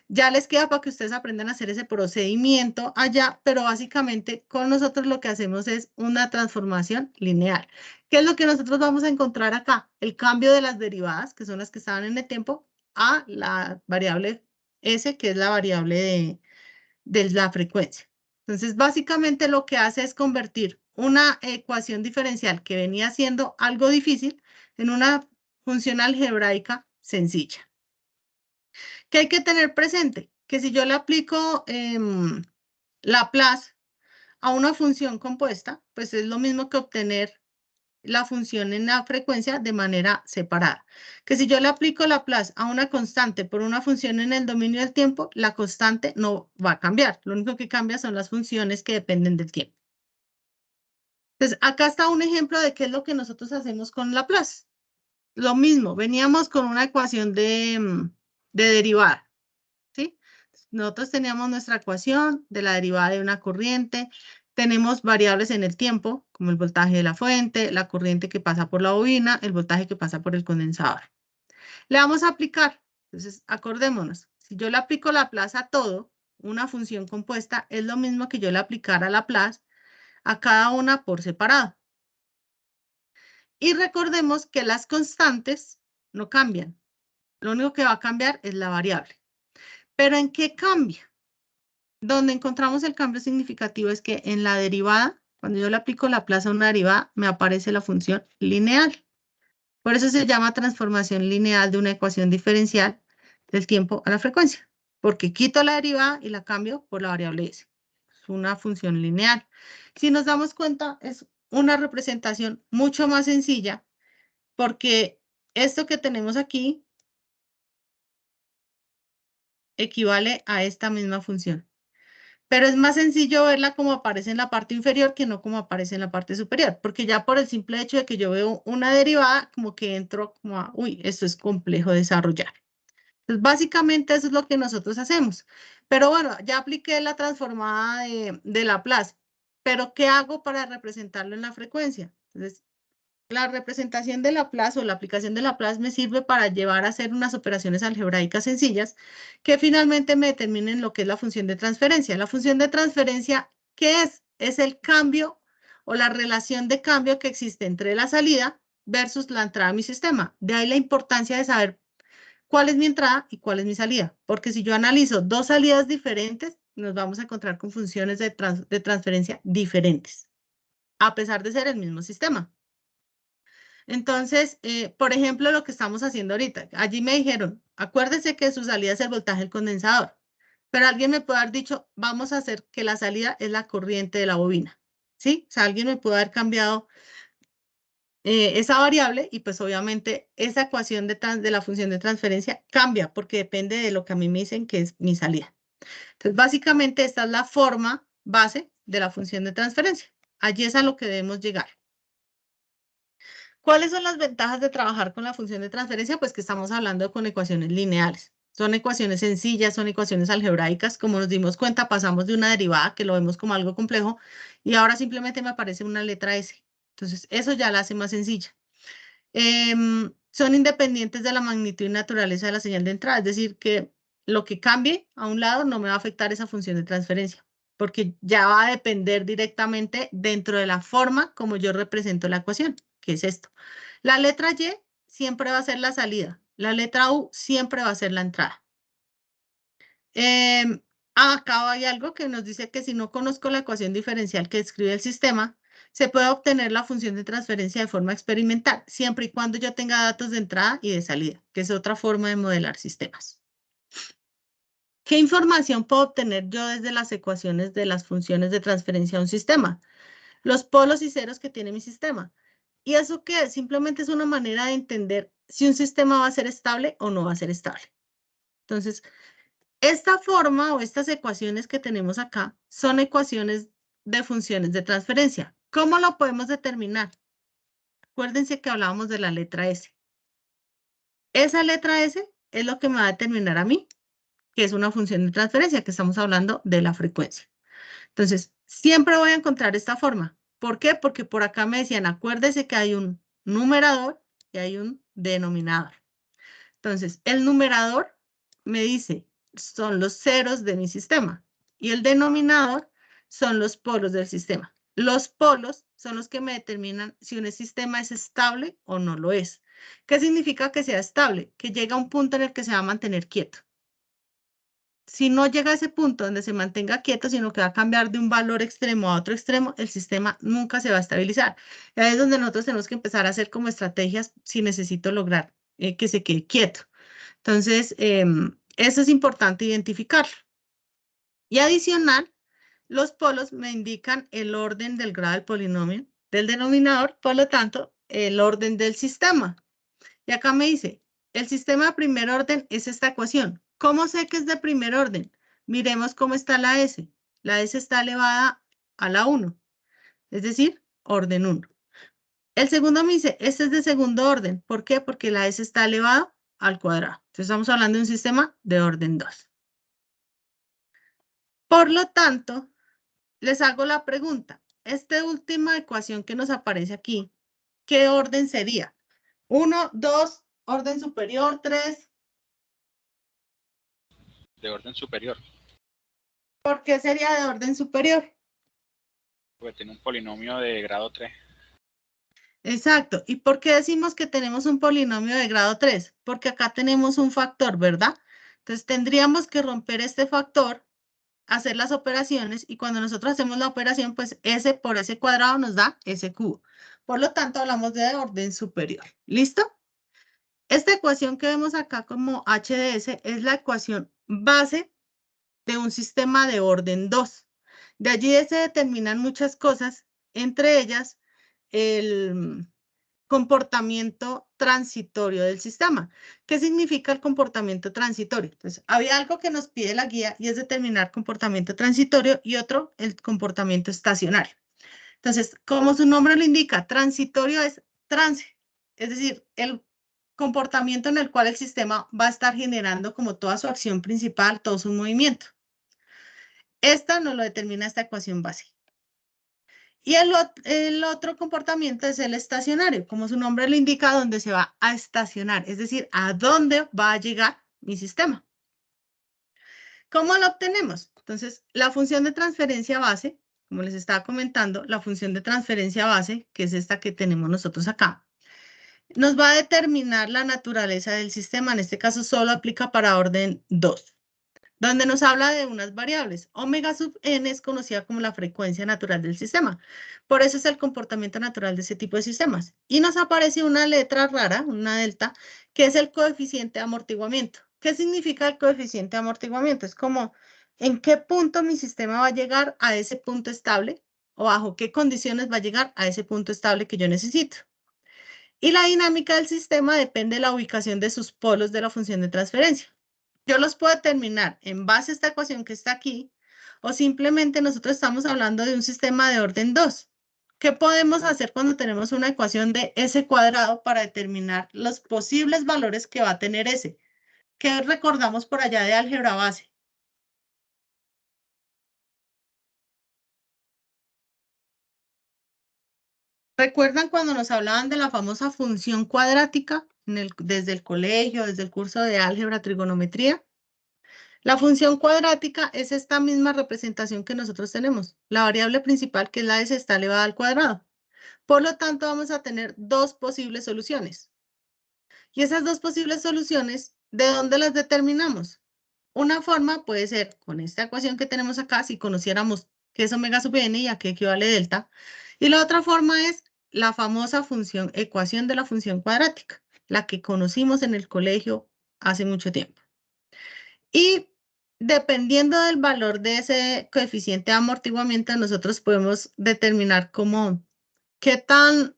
ya les queda para que ustedes aprendan a hacer ese procedimiento allá, pero básicamente con nosotros lo que hacemos es una transformación lineal. ¿Qué es lo que nosotros vamos a encontrar acá? El cambio de las derivadas, que son las que estaban en el tiempo, a la variable S, que es la variable de la frecuencia. Entonces, básicamente lo que hace es convertir una ecuación diferencial que venía siendo algo difícil en una función algebraica sencilla. ¿Qué hay que tener presente? Que si yo le aplico Laplace a una función compuesta, pues es lo mismo que obtener la función en la frecuencia de manera separada. Que si yo le aplico Laplace a una constante por una función en el dominio del tiempo, la constante no va a cambiar. Lo único que cambia son las funciones que dependen del tiempo. Entonces, acá está un ejemplo de qué es lo que nosotros hacemos con Laplace. Lo mismo, veníamos con una ecuación de derivada, ¿sí? Nosotros teníamos nuestra ecuación de la derivada de una corriente, tenemos variables en el tiempo, como el voltaje de la fuente, la corriente que pasa por la bobina, el voltaje que pasa por el condensador. Le vamos a aplicar, entonces acordémonos, si yo le aplico Laplace a todo, una función compuesta es lo mismo que yo le aplicara Laplace a cada una por separado. Y recordemos que las constantes no cambian. Lo único que va a cambiar es la variable. ¿Pero en qué cambia? Donde encontramos el cambio significativo es que en la derivada, cuando yo le aplico Laplace a una derivada, me aparece la función lineal. Por eso se llama transformación lineal de una ecuación diferencial del tiempo a la frecuencia, porque quito la derivada y la cambio por la variable s. Es una función lineal. Si nos damos cuenta, es una representación mucho más sencilla, porque esto que tenemos aquí equivale a esta misma función. Pero es más sencillo verla como aparece en la parte inferior que no como aparece en la parte superior, porque ya por el simple hecho de que yo veo una derivada, como que entro como a, uy, esto es complejo de desarrollar. Entonces, básicamente eso es lo que nosotros hacemos. Pero bueno, ya apliqué la transformada de Laplace, pero ¿qué hago para representarlo en la frecuencia? Entonces, la representación de Laplace o la aplicación de Laplace me sirve para llevar a hacer unas operaciones algebraicas sencillas que finalmente me determinen lo que es la función de transferencia. La función de transferencia, ¿qué es? Es el cambio o la relación de cambio que existe entre la salida versus la entrada a mi sistema. De ahí la importancia de saber cuál es mi entrada y cuál es mi salida. Porque si yo analizo dos salidas diferentes, nos vamos a encontrar con funciones de transferencia diferentes, a pesar de ser el mismo sistema. Entonces, por ejemplo, lo que estamos haciendo ahorita, allí me dijeron, acuérdese que su salida es el voltaje del condensador, pero alguien me puede haber dicho, vamos a hacer que la salida es la corriente de la bobina, ¿sí? O sea, alguien me puede haber cambiado esa variable y pues obviamente esa ecuación de la función de transferencia cambia porque depende de lo que a mí me dicen que es mi salida. Entonces, básicamente esta es la forma base de la función de transferencia. Allí es a lo que debemos llegar. ¿Cuáles son las ventajas de trabajar con la función de transferencia? Pues que estamos hablando con ecuaciones lineales. Son ecuaciones sencillas, son ecuaciones algebraicas. Como nos dimos cuenta, pasamos de una derivada que lo vemos como algo complejo y ahora simplemente me aparece una letra S. Entonces, eso ya la hace más sencilla. Son independientes de la magnitud y naturaleza de la señal de entrada, es decir, que lo que cambie a un lado no me va a afectar esa función de transferencia, porque ya va a depender directamente dentro de la forma como yo represento la ecuación, que es esto. La letra Y siempre va a ser la salida, la letra U siempre va a ser la entrada. Acá hay algo que nos dice que si no conozco la ecuación diferencial que describe el sistema, se puede obtener la función de transferencia de forma experimental, siempre y cuando yo tenga datos de entrada y de salida, que es otra forma de modelar sistemas. ¿Qué información puedo obtener yo desde las ecuaciones de las funciones de transferencia a un sistema? Los polos y ceros que tiene mi sistema. ¿Y eso qué es? Simplemente es una manera de entender si un sistema va a ser estable o no va a ser estable. Entonces, esta forma o estas ecuaciones que tenemos acá son ecuaciones de funciones de transferencia. ¿Cómo lo podemos determinar? Acuérdense que hablábamos de la letra S. Esa letra S es lo que me va a determinar a mí, que es una función de transferencia, que estamos hablando de la frecuencia. Entonces, siempre voy a encontrar esta forma. ¿Por qué? Porque por acá me decían, acuérdese que hay un numerador y hay un denominador. Entonces, el numerador me dice, son los ceros de mi sistema y el denominador son los polos del sistema. Los polos son los que me determinan si un sistema es estable o no lo es. ¿Qué significa que sea estable? Que llega a un punto en el que se va a mantener quieto. Si no llega a ese punto donde se mantenga quieto, sino que va a cambiar de un valor extremo a otro extremo, el sistema nunca se va a estabilizar. Ahí es donde nosotros tenemos que empezar a hacer como estrategias si necesito lograr que se quede quieto. Entonces, eso es importante identificarlo. Y adicional, los polos me indican el orden del grado del polinomio del denominador, por lo tanto, el orden del sistema. Y acá me dice, el sistema de primer orden es esta ecuación. ¿Cómo sé que es de primer orden? Miremos cómo está la S. La S está elevada a la 1, es decir, orden 1. El segundo me dice, este es de segundo orden. ¿Por qué? Porque la S está elevada al cuadrado. Entonces estamos hablando de un sistema de orden 2. Por lo tanto, les hago la pregunta. Esta última ecuación que nos aparece aquí, ¿qué orden sería? 1, 2, orden superior, 3. De orden superior, ¿Por qué sería de orden superior? porque tiene un polinomio de grado 3. Exacto. ¿Y por qué decimos que tenemos un polinomio de grado 3? Porque acá tenemos un factor, ¿verdad? Entonces tendríamos que romper este factor, hacer las operaciones, y cuando nosotros hacemos la operación, pues S por S cuadrado nos da S cubo. Por lo tanto, hablamos de orden superior. ¿Listo? Esta ecuación que vemos acá como H de S es la ecuación base de un sistema de orden 2. De allí se determinan muchas cosas, entre ellas el comportamiento transitorio del sistema. ¿Qué significa el comportamiento transitorio? Entonces, había algo que nos pide la guía y es determinar comportamiento transitorio y otro, el comportamiento estacionario. Entonces, como su nombre lo indica, transitorio es trance, es decir, el comportamiento en el cual el sistema va a estar generando como toda su acción principal, todo su movimiento. Esta nos lo determina esta ecuación base. Y el otro comportamiento es el estacionario, como su nombre lo indica, donde se va a estacionar, es decir, a dónde va a llegar mi sistema. ¿Cómo lo obtenemos? Entonces, la función de transferencia base, como les estaba comentando, la función de transferencia base, que es esta que tenemos nosotros acá, nos va a determinar la naturaleza del sistema. En este caso, solo aplica para orden 2. Donde nos habla de unas variables. Omega sub n es conocida como la frecuencia natural del sistema. Por eso es el comportamiento natural de ese tipo de sistemas. Y nos aparece una letra rara, una delta, que es el coeficiente de amortiguamiento. ¿Qué significa el coeficiente de amortiguamiento? Es como en qué punto mi sistema va a llegar a ese punto estable o bajo qué condiciones va a llegar a ese punto estable que yo necesito. Y la dinámica del sistema depende de la ubicación de sus polos de la función de transferencia. Yo los puedo determinar en base a esta ecuación que está aquí, o simplemente nosotros estamos hablando de un sistema de orden 2. ¿Qué podemos hacer cuando tenemos una ecuación de S cuadrado para determinar los posibles valores que va a tener S? ¿Qué recordamos por allá de álgebra base? ¿Recuerdan cuando nos hablaban de la famosa función cuadrática desde el colegio, desde el curso de álgebra, trigonometría? La función cuadrática es esta misma representación que nosotros tenemos. La variable principal, que es la S, está elevada al cuadrado. Por lo tanto, vamos a tener dos posibles soluciones. Y esas dos posibles soluciones, ¿de dónde las determinamos? Una forma puede ser con esta ecuación que tenemos acá, si conociéramos qué es omega sub n y a qué equivale delta. Y la otra forma es la famosa ecuación de la función cuadrática, la que conocimos en el colegio hace mucho tiempo. Y dependiendo del valor de ese coeficiente de amortiguamiento, nosotros podemos determinar qué tan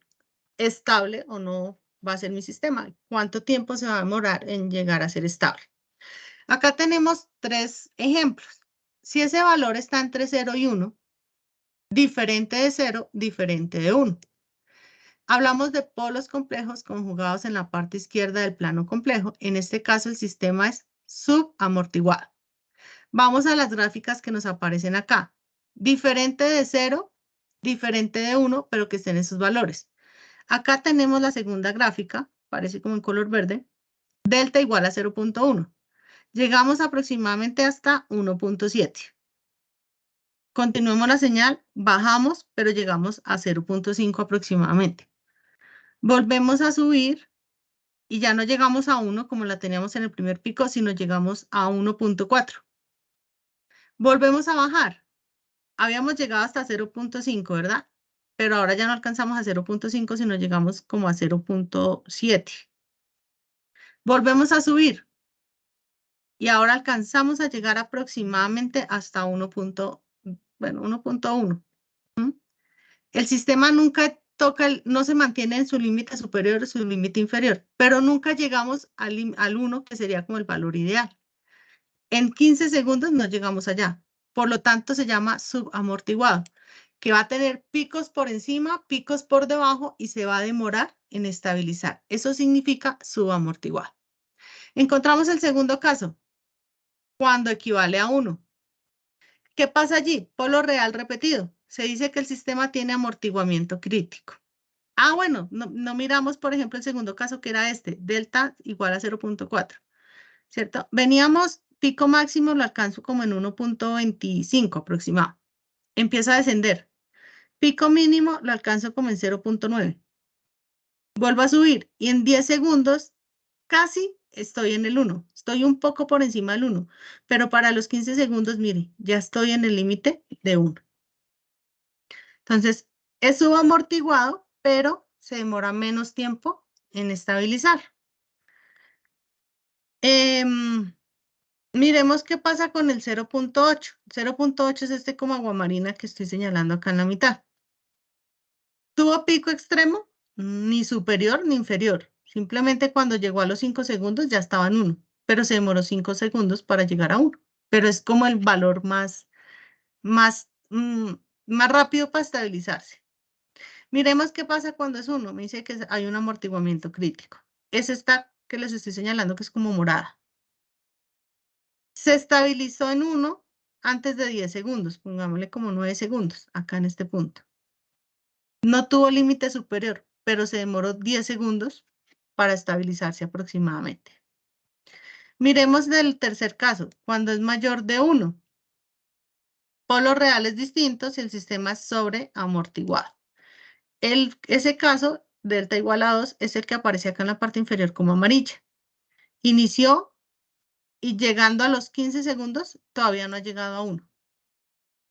estable o no va a ser mi sistema, cuánto tiempo se va a demorar en llegar a ser estable. Acá tenemos tres ejemplos. Si ese valor está entre 0 y 1, diferente de 0, diferente de 1. Hablamos de polos complejos conjugados en la parte izquierda del plano complejo. En este caso, el sistema es subamortiguado. Vamos a las gráficas que nos aparecen acá. Diferente de 0, diferente de 1, pero que estén esos valores. Acá tenemos la segunda gráfica, parece como en color verde. Delta igual a 0.1. Llegamos aproximadamente hasta 1.7. Continuemos la señal, bajamos, pero llegamos a 0.5 aproximadamente. Volvemos a subir y ya no llegamos a 1 como la teníamos en el primer pico, sino llegamos a 1.4. Volvemos a bajar. Habíamos llegado hasta 0.5, ¿verdad? Pero ahora ya no alcanzamos a 0.5, sino llegamos como a 0.7. Volvemos a subir. Y ahora alcanzamos a llegar aproximadamente hasta 1.1. El sistema nunca toca, no se mantiene en su límite superior o su límite inferior, pero nunca llegamos al 1, que sería como el valor ideal. En 15 segundos no llegamos allá. Por lo tanto, se llama subamortiguado, que va a tener picos por encima, picos por debajo y se va a demorar en estabilizar. Eso significa subamortiguado. Encontramos el segundo caso, cuando equivale a 1. ¿Qué pasa allí? Polo real repetido. Se dice que el sistema tiene amortiguamiento crítico. Bueno, no miramos, por ejemplo, el segundo caso, que era este, delta igual a 0.4, ¿cierto? Veníamos, pico máximo lo alcanzo como en 1.25 aproximado. Empieza a descender. Pico mínimo lo alcanzo como en 0.9. vuelvo a subir y en 10 segundos casi estoy en el 1. Estoy un poco por encima del 1, pero para los 15 segundos, mire, ya estoy en el límite de 1. Entonces, es subamortiguado, pero se demora menos tiempo en estabilizar. Miremos qué pasa con el 0.8. 0.8 es este como aguamarina que estoy señalando acá en la mitad. ¿Tuvo pico extremo? Ni superior ni inferior. Simplemente cuando llegó a los 5 segundos ya estaba en 1, pero se demoró 5 segundos para llegar a 1. Pero es como el valor más rápido para estabilizarse. Miremos qué pasa cuando es 1. Me dice que hay un amortiguamiento crítico. Es esta que les estoy señalando que es como morada. Se estabilizó en 1 antes de 10 segundos. Pongámosle como 9 segundos acá en este punto. No tuvo límite superior, pero se demoró 10 segundos para estabilizarse aproximadamente. Miremos del tercer caso, cuando es mayor de 1. Polos reales distintos y el sistema es sobreamortiguado. Ese caso, delta igual a 2, es el que aparece acá en la parte inferior como amarilla. Inició y llegando a los 15 segundos, todavía no ha llegado a 1.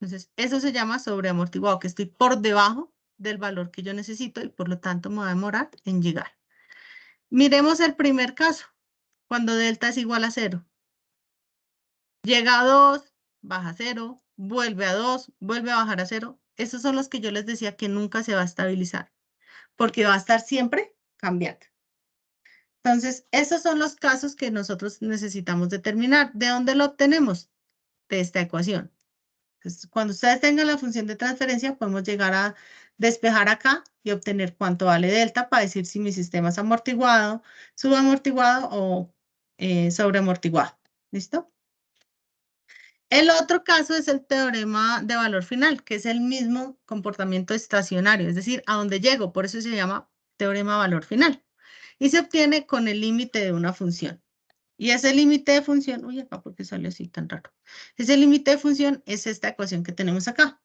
Entonces, eso se llama sobreamortiguado, que estoy por debajo del valor que yo necesito y por lo tanto me va a demorar en llegar. Miremos el primer caso, cuando delta es igual a 0. Llega a 2, baja a 0, vuelve a 2, vuelve a bajar a 0. Esos son los que yo les decía que nunca se va a estabilizar, porque va a estar siempre cambiando. Entonces, esos son los casos que nosotros necesitamos determinar. ¿De dónde lo obtenemos? De esta ecuación. Entonces, cuando ustedes tengan la función de transferencia, podemos llegar a despejar acá y obtener cuánto vale delta para decir si mi sistema es amortiguado, subamortiguado o sobreamortiguado. ¿Listo? El otro caso es el teorema de valor final, que es el mismo comportamiento estacionario, es decir, a dónde llego, por eso se llama teorema de valor final. Y se obtiene con el límite de una función. Y ese límite de función, uy, acá porque salió así tan raro. Ese límite de función es esta ecuación que tenemos acá,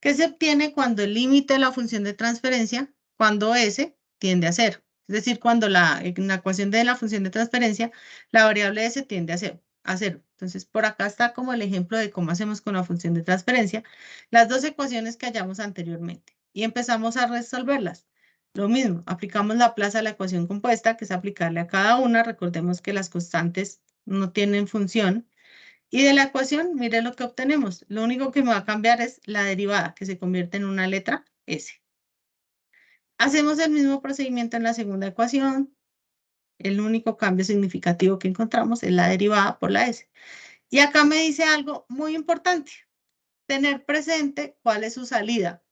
que se obtiene cuando el límite de la función de transferencia, cuando S tiende a 0. Es decir, cuando en la ecuación de la función de transferencia, la variable S tiende a 0. Entonces, por acá está como el ejemplo de cómo hacemos con la función de transferencia, las dos ecuaciones que hallamos anteriormente. Y empezamos a resolverlas. Lo mismo, aplicamos la plaza a la ecuación compuesta, que es aplicarle a cada una. Recordemos que las constantes no tienen función. Y de la ecuación, mire lo que obtenemos. Lo único que me va a cambiar es la derivada, que se convierte en una letra S. Hacemos el mismo procedimiento en la segunda ecuación. El único cambio significativo que encontramos es la derivada por la S. Y acá me dice algo muy importante. Tener presente cuál es su salida,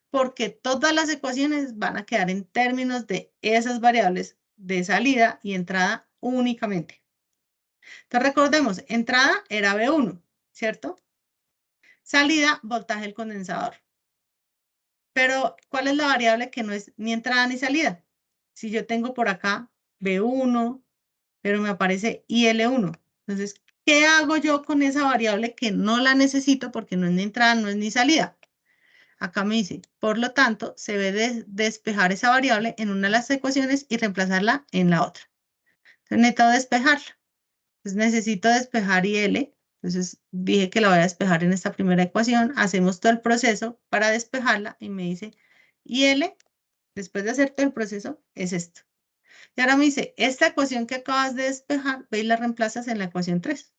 porque todas las ecuaciones van a quedar en términos de esas variables de salida y entrada únicamente. Entonces recordemos, entrada era B1, ¿cierto? Salida, voltaje del condensador. Pero, ¿cuál es la variable que no es ni entrada ni salida? Si yo tengo por acá B1, pero me aparece IL1. Entonces, ¿qué hago yo con esa variable que no la necesito porque no es ni entrada, no es ni salida? Acá me dice, por lo tanto, se debe despejar esa variable en una de las ecuaciones y reemplazarla en la otra. Entonces, necesito despejarla. Entonces, necesito despejar IL. Entonces, dije que la voy a despejar en esta primera ecuación. Hacemos todo el proceso para despejarla y me dice, IL, después de hacer todo el proceso, es esto. Y ahora me dice, esta ecuación que acabas de despejar, ve y la reemplazas en la ecuación 3.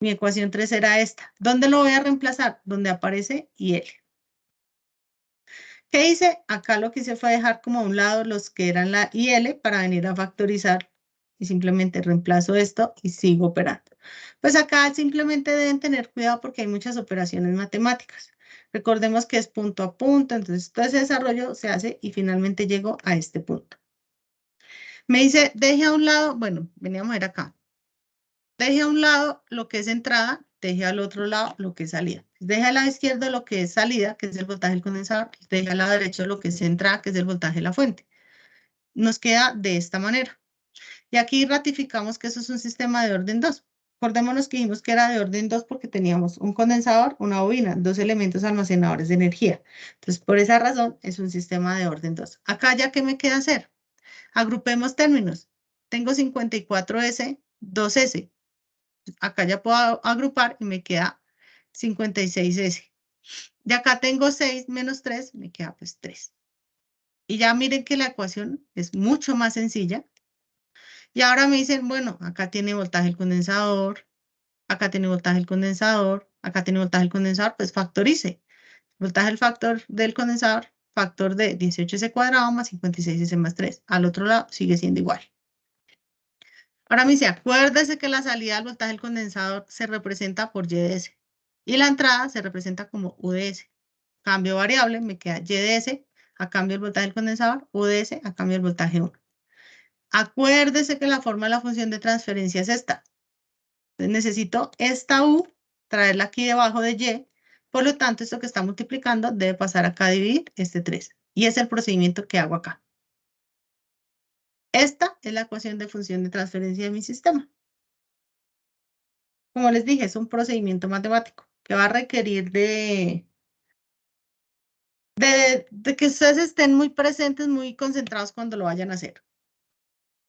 Mi ecuación 3 era esta. ¿Dónde lo voy a reemplazar? Donde aparece IL. ¿Qué hice? Acá lo que hice fue dejar como a un lado los que eran la IL para venir a factorizar y simplemente reemplazo esto y sigo operando. Pues acá simplemente deben tener cuidado porque hay muchas operaciones matemáticas. Recordemos que es punto a punto, entonces todo ese desarrollo se hace y finalmente llego a este punto. Me dice, deje a un lado, bueno, veníamos a ver acá. Deje a un lado lo que es entrada, deje al otro lado lo que es salida. Deje al lado izquierdo lo que es salida, que es el voltaje del condensador. Deje al lado derecho lo que es entrada, que es el voltaje de la fuente. Nos queda de esta manera. Y aquí ratificamos que eso es un sistema de orden 2. Acordémonos que dijimos que era de orden 2 porque teníamos un condensador, una bobina, dos elementos almacenadores de energía. Entonces, por esa razón, es un sistema de orden 2. Acá, ¿ya qué me queda hacer? Agrupemos términos. Tengo 54S, 2S. Acá ya puedo agrupar y me queda 56S. De acá tengo 6 menos 3, me queda pues 3. Y ya miren que la ecuación es mucho más sencilla. Y ahora me dicen, bueno, acá tiene voltaje el condensador, acá tiene voltaje el condensador, acá tiene voltaje el condensador, pues factorice. Voltaje del factor del condensador, factor de 18S cuadrado más 56S más 3. Al otro lado sigue siendo igual. Ahora me dice, acuérdese que la salida del voltaje del condensador se representa por YDS y la entrada se representa como UDS. Cambio variable, me queda YDS a cambio del voltaje del condensador, UDS a cambio del voltaje 1. Acuérdese que la forma de la función de transferencia es esta. Entonces necesito esta U, traerla aquí debajo de Y. Por lo tanto, esto que está multiplicando debe pasar acá a dividir este 3. Y es el procedimiento que hago acá. Esta es la ecuación de función de transferencia de mi sistema. Como les dije, es un procedimiento matemático que va a requerir de que ustedes estén muy presentes, muy concentrados cuando lo vayan a hacer,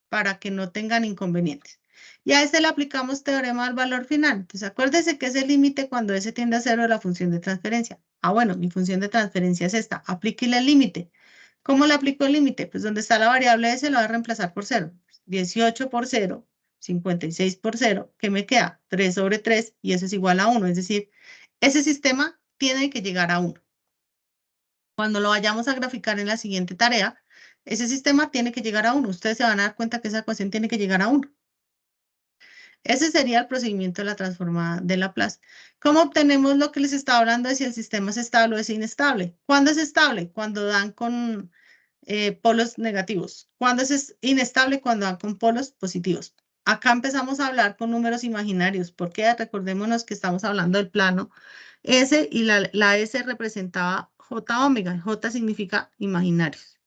para que no tengan inconvenientes. Y a este le aplicamos teorema del valor final. Entonces, acuérdense que es el límite cuando S tiende a 0 de la función de transferencia. Ah, bueno, mi función de transferencia es esta. Aplíquele el límite. ¿Cómo le aplico el límite? Pues donde está la variable S lo voy a reemplazar por 0. 18 por 0, 56 por 0, ¿qué me queda? 3 sobre 3 y eso es igual a 1. Es decir, ese sistema tiene que llegar a 1. Cuando lo vayamos a graficar en la siguiente tarea, ese sistema tiene que llegar a 1. Ustedes se van a dar cuenta que esa ecuación tiene que llegar a 1. Ese sería el procedimiento de la transformada de Laplace. ¿Cómo obtenemos lo que les estaba hablando de si el sistema es estable o es inestable? ¿Cuándo es estable? Cuando dan con polos negativos. ¿Cuándo es inestable? Cuando dan con polos positivos. Acá empezamos a hablar con números imaginarios, porque recordémonos que estamos hablando del plano S y la S representaba J omega. J significa imaginarios.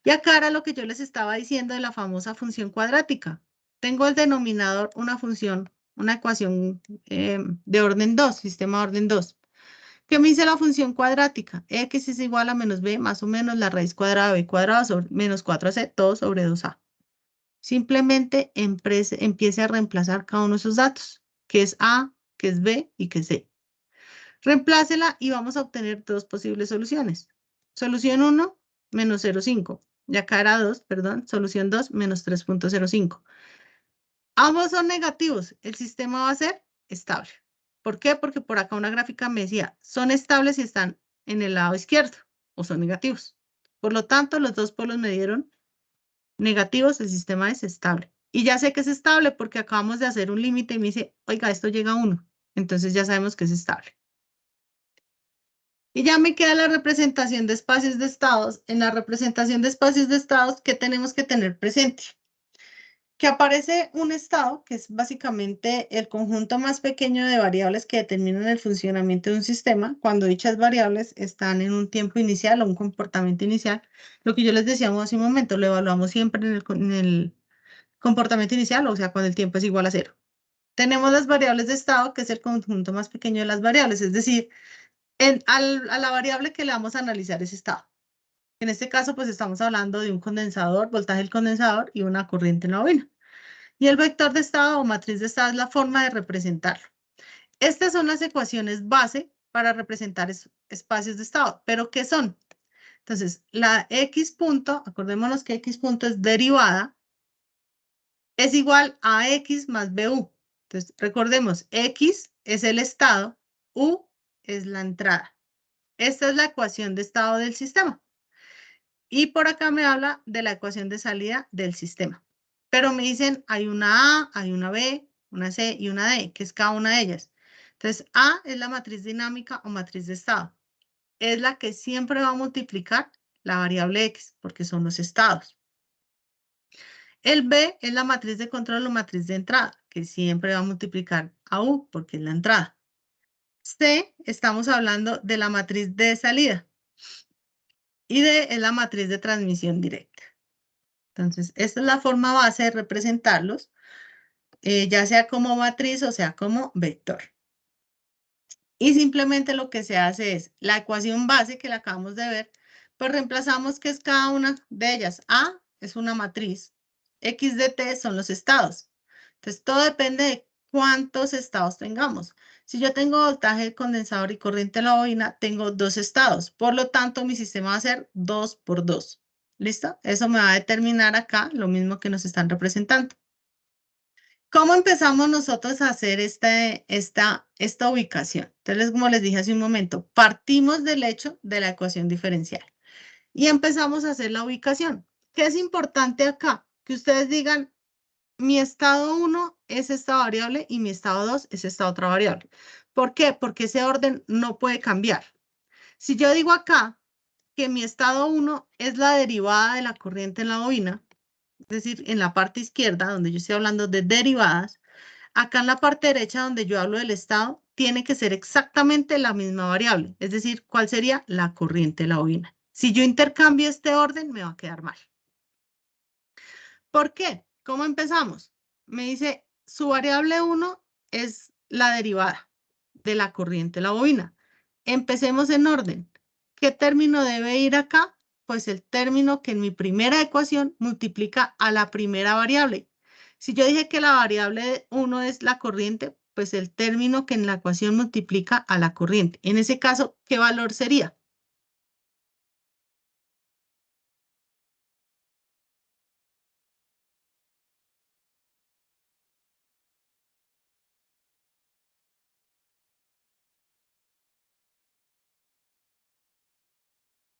Y acá era lo que yo les estaba diciendo de la famosa función cuadrática. Tengo el denominador una función, una ecuación de orden 2, sistema de orden 2. ¿Qué me dice la función cuadrática? X es igual a menos b más o menos la raíz cuadrada de b cuadrado sobre menos 4ac, todo sobre 2a. Simplemente empiece a reemplazar cada uno de esos datos, que es a, que es b y que es c. Reemplácela y vamos a obtener dos posibles soluciones. Solución 1, menos 0,5. Y acá era 2, perdón. Solución 2, menos 3.05. Ambos son negativos. El sistema va a ser estable. ¿Por qué? Porque por acá una gráfica me decía, son estables si están en el lado izquierdo o son negativos. Por lo tanto, los dos polos me dieron negativos, el sistema es estable. Y ya sé que es estable porque acabamos de hacer un límite y me dice, oiga, esto llega a 1. Entonces ya sabemos que es estable. Y ya me queda la representación de espacios de estados. En la representación de espacios de estados, ¿qué tenemos que tener presente? Que aparece un estado, que es básicamente el conjunto más pequeño de variables que determinan el funcionamiento de un sistema, cuando dichas variables están en un tiempo inicial o un comportamiento inicial. Lo que yo les decía hace un momento, lo evaluamos siempre en el comportamiento inicial, o sea, cuando el tiempo es igual a 0. Tenemos las variables de estado, que es el conjunto más pequeño de las variables, es decir, a la variable que le vamos a analizar es estado. En este caso, pues estamos hablando de un condensador, voltaje del condensador y una corriente en la bobina. Y el vector de estado o matriz de estado es la forma de representarlo. Estas son las ecuaciones base para representar espacios de estado. ¿Pero qué son? Entonces, la X punto, acordémonos que X punto es derivada, es igual a X más BU. Entonces, recordemos, X es el estado, U es la entrada. Esta es la ecuación de estado del sistema. Y por acá me habla de la ecuación de salida del sistema. Pero me dicen, hay una A, hay una B, una C y una D, que es cada una de ellas. Entonces, A es la matriz dinámica o matriz de estado. Es la que siempre va a multiplicar la variable X, porque son los estados. El B es la matriz de control o matriz de entrada, que siempre va a multiplicar a U, porque es la entrada. C, estamos hablando de la matriz de salida. Y D es la matriz de transmisión directa. Entonces, esta es la forma base de representarlos, ya sea como matriz o sea como vector. Y simplemente lo que se hace es la ecuación base que la acabamos de ver, pues reemplazamos que es cada una de ellas. A es una matriz, X de T son los estados. Entonces, todo depende de cuántos estados tengamos. Si yo tengo voltaje de condensador y corriente en la bobina, tengo 2 estados. Por lo tanto, mi sistema va a ser 2 por 2. ¿Listo? Eso me va a determinar acá lo mismo que nos están representando. ¿Cómo empezamos nosotros a hacer esta ubicación? Entonces, como les dije hace un momento, partimos del hecho de la ecuación diferencial y empezamos a hacer la ubicación. ¿Qué es importante acá? Que ustedes digan, mi estado 1 es esta variable y mi estado 2 es esta otra variable. ¿Por qué? Porque ese orden no puede cambiar. Si yo digo acá que mi estado 1 es la derivada de la corriente en la bobina, es decir, en la parte izquierda, donde yo estoy hablando de derivadas, acá en la parte derecha, donde yo hablo del estado, tiene que ser exactamente la misma variable, es decir, ¿cuál sería? La corriente de la bobina. Si yo intercambio este orden, me va a quedar mal. ¿Por qué? ¿Cómo empezamos? Me dice, su variable 1 es la derivada de la corriente de la bobina. Empecemos en orden. ¿Qué término debe ir acá? Pues el término que en mi primera ecuación multiplica a la primera variable. Si yo dije que la variable 1 es la corriente, pues el término que en la ecuación multiplica a la corriente. En ese caso, ¿qué valor sería?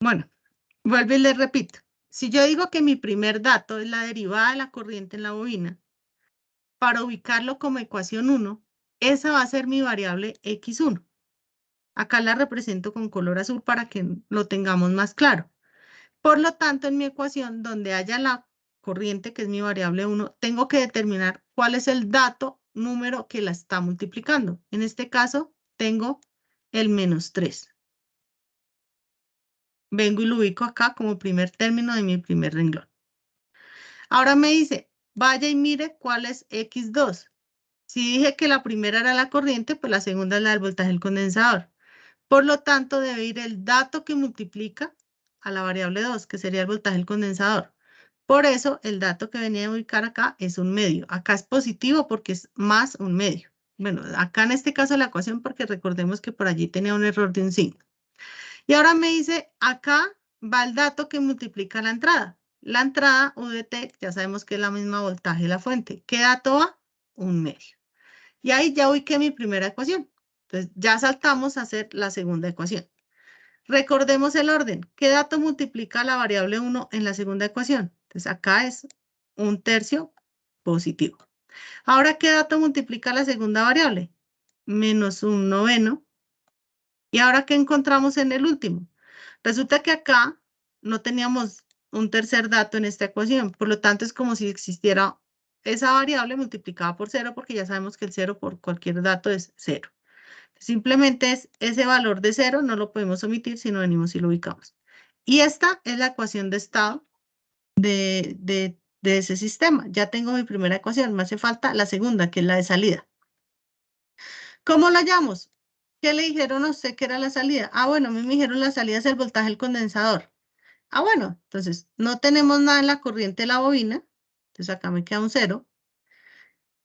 Bueno, vuelvo y les repito. Si yo digo que mi primer dato es la derivada de la corriente en la bobina, para ubicarlo como ecuación 1, esa va a ser mi variable x1. Acá la represento con color azul para que lo tengamos más claro. Por lo tanto, en mi ecuación, donde haya la corriente, que es mi variable 1, tengo que determinar cuál es el dato número que la está multiplicando. En este caso, tengo el -3. Vengo y lo ubico acá como primer término de mi primer renglón. Ahora me dice, vaya y mire cuál es x2. Si dije que la primera era la corriente, pues la segunda es la del voltaje del condensador. Por lo tanto, debe ir el dato que multiplica a la variable 2, que sería el voltaje del condensador. Por eso, el dato que venía a ubicar acá es un medio. Acá es positivo porque es más un medio. Bueno, acá en este caso la ecuación, porque recordemos que por allí tenía un error de un signo. Y ahora me dice, acá va el dato que multiplica la entrada. La entrada, UDT, ya sabemos que es la misma voltaje de la fuente. ¿Qué dato va? Un medio. Y ahí ya ubiqué mi primera ecuación. Entonces, ya saltamos a hacer la segunda ecuación. Recordemos el orden. ¿Qué dato multiplica la variable 1 en la segunda ecuación? Entonces, acá es 1/3 positivo. Ahora, ¿qué dato multiplica la segunda variable? -1/9. ¿Y ahora qué encontramos en el último? Resulta que acá no teníamos un tercer dato en esta ecuación. Por lo tanto, es como si existiera esa variable multiplicada por 0, porque ya sabemos que el 0 por cualquier dato es 0. Simplemente es ese valor de 0, no lo podemos omitir si no venimos y lo ubicamos. Y esta es la ecuación de estado de ese sistema. Ya tengo mi primera ecuación, me hace falta la segunda, que es la de salida. ¿Cómo la hallamos? ¿Qué le dijeron a usted que era la salida? Ah, bueno, a mí me dijeron la salida es el voltaje del condensador. Ah, bueno, entonces no tenemos nada en la corriente de la bobina. Entonces acá me queda un 0.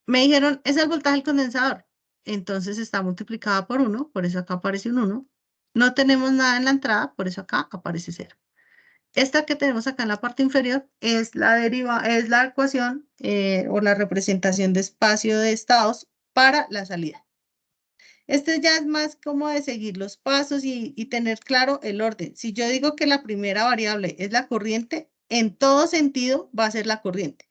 Me dijeron, es el voltaje del condensador. Entonces está multiplicada por 1, por eso acá aparece un 1. No tenemos nada en la entrada, por eso acá aparece 0. Esta que tenemos acá en la parte inferior es la ecuación o la representación de espacio de estados para la salida. Este ya es más como de seguir los pasos y tener claro el orden. Si yo digo que la primera variable es la corriente, en todo sentido va a ser la corriente.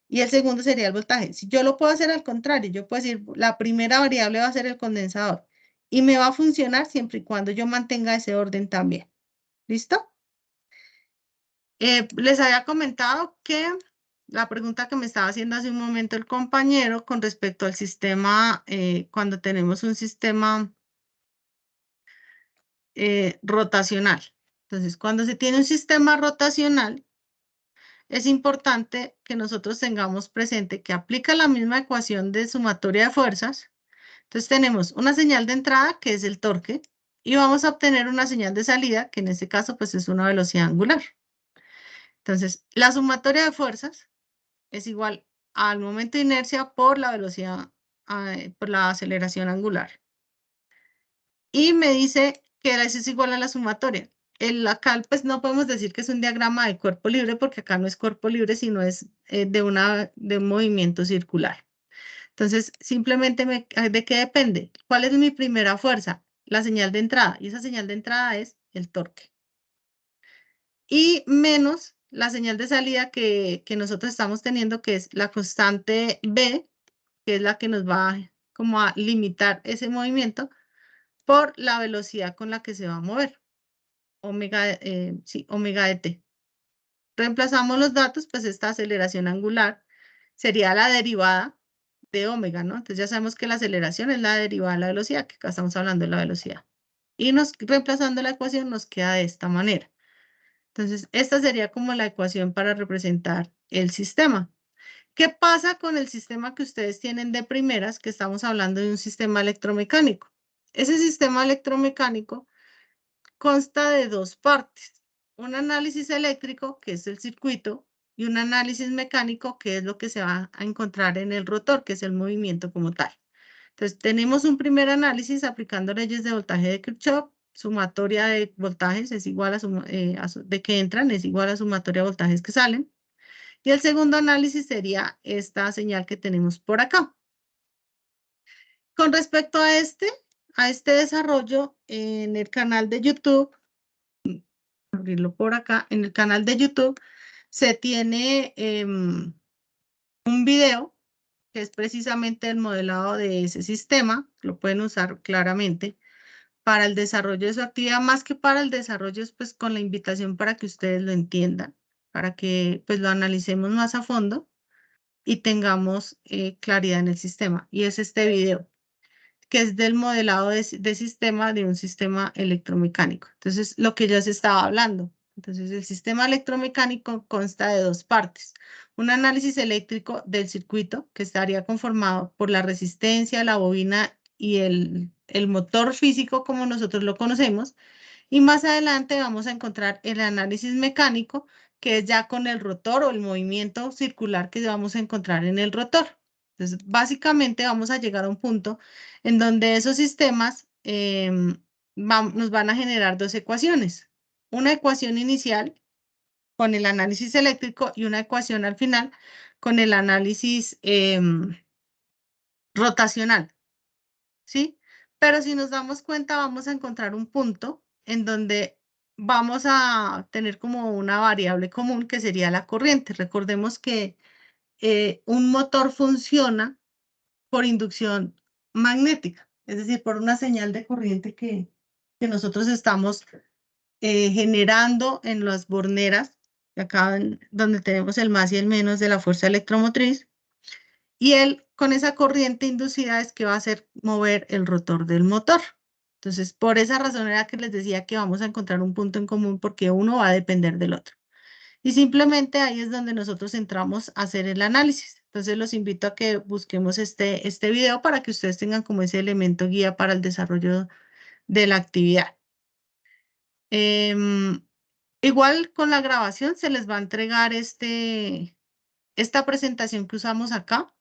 Y el segundo sería el voltaje. Si yo lo puedo hacer al contrario, yo puedo decir, la primera variable va a ser el condensador. Y me va a funcionar siempre y cuando yo mantenga ese orden también. ¿Listo? Les había comentado que la pregunta que me estaba haciendo hace un momento el compañero con respecto al sistema, cuando tenemos un sistema rotacional. Entonces, cuando se tiene un sistema rotacional, es importante que nosotros tengamos presente que aplica la misma ecuación de sumatoria de fuerzas. Entonces tenemos una señal de entrada, que es el torque, y vamos a obtener una señal de salida, que en este caso pues es una velocidad angular. Entonces, la sumatoria de fuerzas es igual al momento de inercia por la velocidad, por la aceleración angular. Y me dice que S es igual a la sumatoria. Acá pues no podemos decir que es un diagrama de cuerpo libre porque acá no es cuerpo libre, sino es de un movimiento circular. Entonces, simplemente ¿de qué depende? ¿Cuál es mi primera fuerza? La señal de entrada. Y esa señal de entrada es el torque. Y menos la señal de salida que nosotros estamos teniendo, que es la constante B, que es la que nos va como a limitar ese movimiento por la velocidad con la que se va a mover, omega de t. Reemplazamos los datos, pues esta aceleración angular sería la derivada de omega, ¿no? Entonces ya sabemos que la aceleración es la derivada de la velocidad, que acá estamos hablando de la velocidad. Y reemplazando la ecuación nos queda de esta manera. Entonces, esta sería como la ecuación para representar el sistema. ¿Qué pasa con el sistema que ustedes tienen de primeras, que estamos hablando de un sistema electromecánico? Ese sistema electromecánico consta de dos partes. Un análisis eléctrico, que es el circuito, y un análisis mecánico, que es lo que se va a encontrar en el rotor, que es el movimiento como tal. Entonces, tenemos un primer análisis aplicando leyes de voltaje de Kirchhoff. Sumatoria de voltajes es igual de que entran, es igual a sumatoria de voltajes que salen. Y el segundo análisis sería esta señal que tenemos por acá. Con respecto a este desarrollo en el canal de YouTube, abrirlo por acá, en el canal de YouTube se tiene un video que es precisamente el modelado de ese sistema, lo pueden usar claramente para el desarrollo de su actividad, más que para el desarrollo, pues con la invitación para que ustedes lo entiendan, para que pues lo analicemos más a fondo y tengamos claridad en el sistema. Y es este video, que es del modelado de sistema de un sistema electromecánico. Entonces, lo que yo les estaba hablando. Entonces, el sistema electromecánico consta de dos partes. Un análisis eléctrico del circuito, que estaría conformado por la resistencia, la bobina y el motor físico como nosotros lo conocemos. Y más adelante vamos a encontrar el análisis mecánico, que es ya con el rotor o el movimiento circular que vamos a encontrar en el rotor. Entonces, básicamente vamos a llegar a un punto en donde esos sistemas nos van a generar dos ecuaciones. Una ecuación inicial con el análisis eléctrico y una ecuación al final con el análisis rotacional, ¿sí? Pero si nos damos cuenta, vamos a encontrar un punto en donde vamos a tener como una variable común que sería la corriente. Recordemos que un motor funciona por inducción magnética, es decir, por una señal de corriente que nosotros estamos generando en las borneras, acá donde tenemos el más y el menos de la fuerza electromotriz, y él con esa corriente inducida es que va a hacer mover el rotor del motor. Entonces, por esa razón era que les decía que vamos a encontrar un punto en común porque uno va a depender del otro. Y simplemente ahí es donde nosotros entramos a hacer el análisis. Entonces los invito a que busquemos este video para que ustedes tengan como ese elemento guía para el desarrollo de la actividad. Igual con la grabación se les va a entregar esta presentación que usamos acá.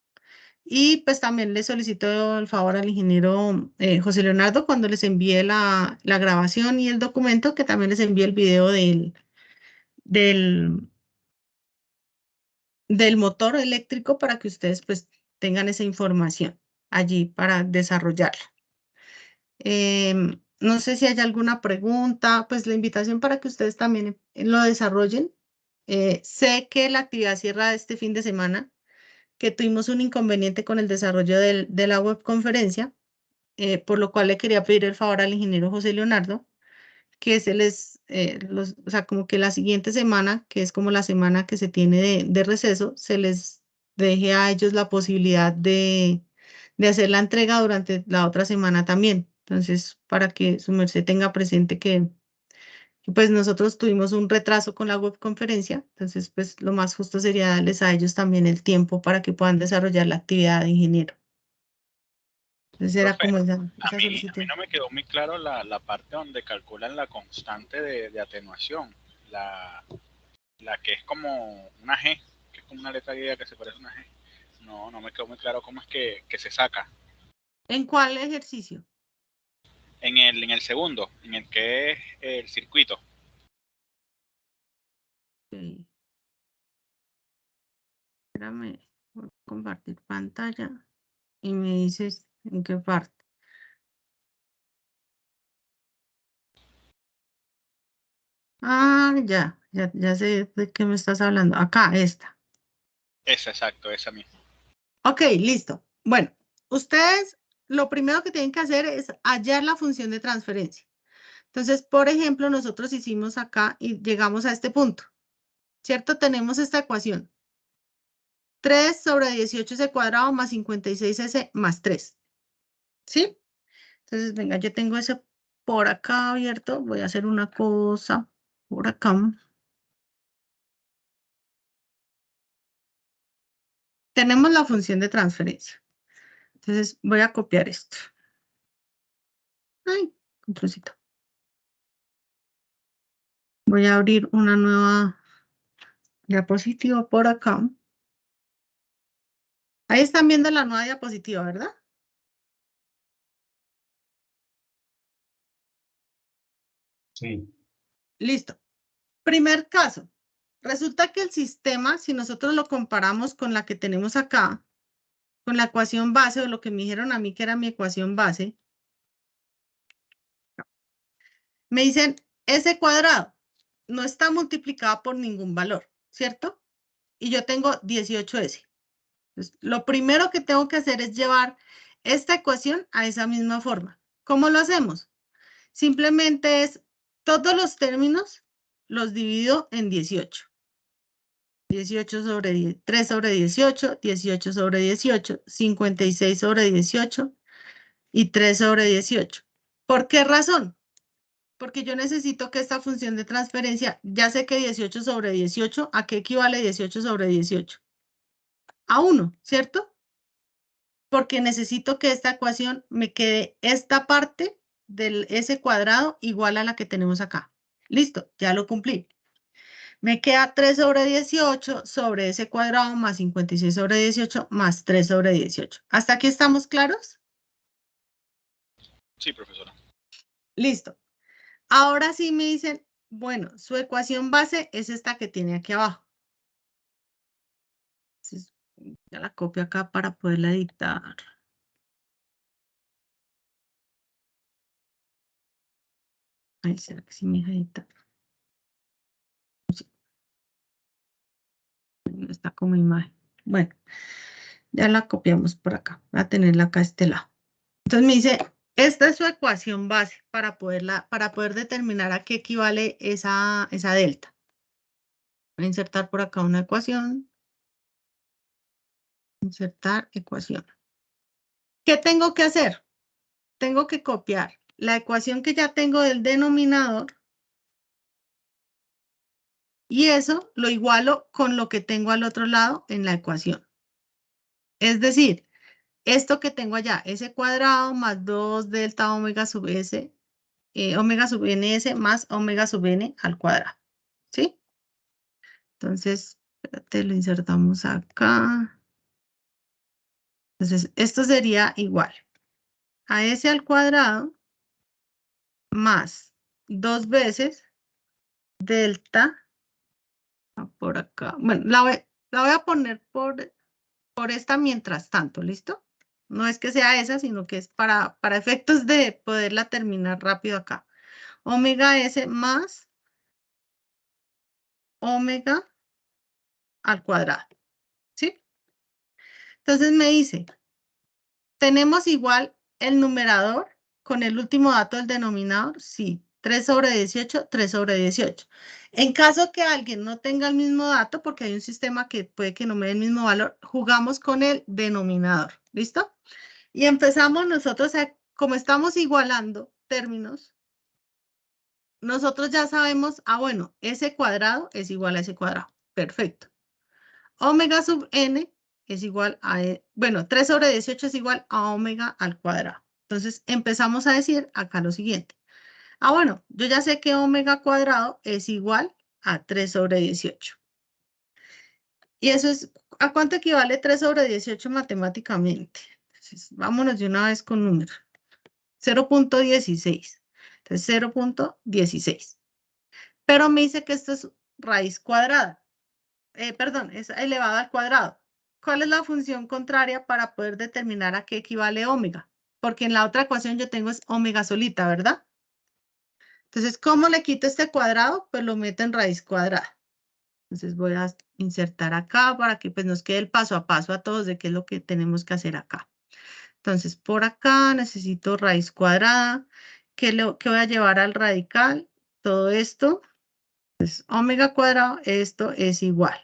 Y pues también le solicito el favor al ingeniero José Leonardo cuando les envíe la grabación y el documento, que también les envíe el video del motor eléctrico para que ustedes pues tengan esa información allí para desarrollarla. No sé si hay alguna pregunta, pues la invitación para que ustedes también lo desarrollen. Sé que la actividad cierra este fin de semana, que tuvimos un inconveniente con el desarrollo de la webconferencia, por lo cual le quería pedir el favor al ingeniero José Leonardo que o sea, como que la siguiente semana, que es como la semana que se tiene de receso, se les deje a ellos la posibilidad de hacer la entrega durante la otra semana también. Entonces, para que su merced tenga presente que, pues nosotros tuvimos un retraso con la webconferencia, entonces pues lo más justo sería darles a ellos también el tiempo para que puedan desarrollar la actividad de ingeniero. Entonces era Profe, como a esa mí solicitud. no me quedó muy claro la parte donde calculan la constante de atenuación. La que es como una G, que es como una letra griega que se parece a una G. No me quedó muy claro cómo es que se saca. ¿En cuál ejercicio? En el segundo, en el que es el circuito. Ok. Espérame, voy a compartir pantalla y me dices en qué parte. Ah, ya sé de qué me estás hablando. Acá, esta. Esa, exacto, esa misma. Ok, listo. Bueno, ustedes lo primero que tienen que hacer es hallar la función de transferencia. Entonces, por ejemplo, nosotros hicimos acá y llegamos a este punto, ¿cierto? Tenemos esta ecuación. 3 sobre 18s cuadrado más 56s más 3. ¿Sí? Entonces, venga, yo tengo ese por acá abierto. Voy a hacer una cosa por acá. Tenemos la función de transferencia. Entonces, voy a copiar esto. Ay, controlcito. Voy a abrir una nueva diapositiva por acá. Ahí están viendo la nueva diapositiva, ¿verdad? Sí. Listo. Primer caso. Resulta que el sistema, si nosotros lo comparamos con la que tenemos acá, con la ecuación base o lo que me dijeron a mí que era mi ecuación base, me dicen S cuadrado no está multiplicado por ningún valor, ¿cierto? Y yo tengo 18S. Entonces, lo primero que tengo que hacer es llevar esta ecuación a esa misma forma. ¿Cómo lo hacemos? Simplemente es todos los términos los divido en 18. 18 sobre 10, 3 sobre 18, 18 sobre 18, 56 sobre 18 y 3 sobre 18. ¿Por qué razón? Porque yo necesito que esta función de transferencia, ya sé que 18 sobre 18, ¿a qué equivale 18 sobre 18? A 1, ¿cierto? Porque necesito que esta ecuación me quede esta parte del S cuadrado igual a la que tenemos acá. Listo, ya lo cumplí. Me queda 3 sobre 18 sobre S cuadrado más 56 sobre 18 más 3 sobre 18. ¿Hasta aquí estamos claros? Sí, profesora. Listo. Ahora sí me dicen, bueno, su ecuación base es esta que tiene aquí abajo. Entonces, ya la copio acá para poderla editar. Ay, ¿será que sí me deja editar? Sí, no está como imagen. Bueno, ya la copiamos por acá. Voy a tenerla acá a este lado. Entonces me dice, esta es su ecuación base para poder determinar a qué equivale esa delta. Voy a insertar por acá una ecuación. Insertar ecuación. ¿Qué tengo que hacer? Tengo que copiar la ecuación que ya tengo del denominador y eso lo igualo con lo que tengo al otro lado en la ecuación. Es decir, esto que tengo allá, s cuadrado más 2 delta omega sub s, omega sub ns más omega sub n al cuadrado. ¿Sí? Entonces, espérate, lo insertamos acá. Entonces, esto sería igual a s al cuadrado más 2 veces delta por acá. Bueno, la voy a poner por esta mientras tanto, ¿listo? No es que sea esa, sino que es para efectos de poderla terminar rápido acá. Omega S más omega al cuadrado, ¿sí? Entonces me dice, ¿tenemos igual el numerador con el último dato del denominador? Sí, 3 sobre 18, 3 sobre 18. En caso que alguien no tenga el mismo dato, porque hay un sistema que puede que no me dé el mismo valor, jugamos con el denominador, ¿listo? Y empezamos nosotros, como estamos igualando términos, nosotros ya sabemos, bueno, S cuadrado es igual a S cuadrado. Perfecto. Omega sub n es igual a, bueno, 3 sobre 18 es igual a omega al cuadrado. Entonces empezamos a decir acá lo siguiente. Bueno, yo ya sé que omega cuadrado es igual a 3 sobre 18. Y eso es, ¿a cuánto equivale 3 sobre 18 matemáticamente? Entonces, vámonos de una vez con números. 0.16. Entonces, 0.16. Pero me dice que esto es raíz cuadrada. Perdón, es elevado al cuadrado. ¿Cuál es la función contraria para poder determinar a qué equivale omega? Porque en la otra ecuación yo tengo es omega solita, ¿verdad? Entonces, ¿cómo le quito este cuadrado? Pues lo meto en raíz cuadrada. Entonces voy a insertar acá para que pues nos quede el paso a paso a todos de qué es lo que tenemos que hacer acá. Entonces, por acá necesito raíz cuadrada. ¿Qué voy a llevar al radical? Todo esto, pues omega cuadrado, esto es igual.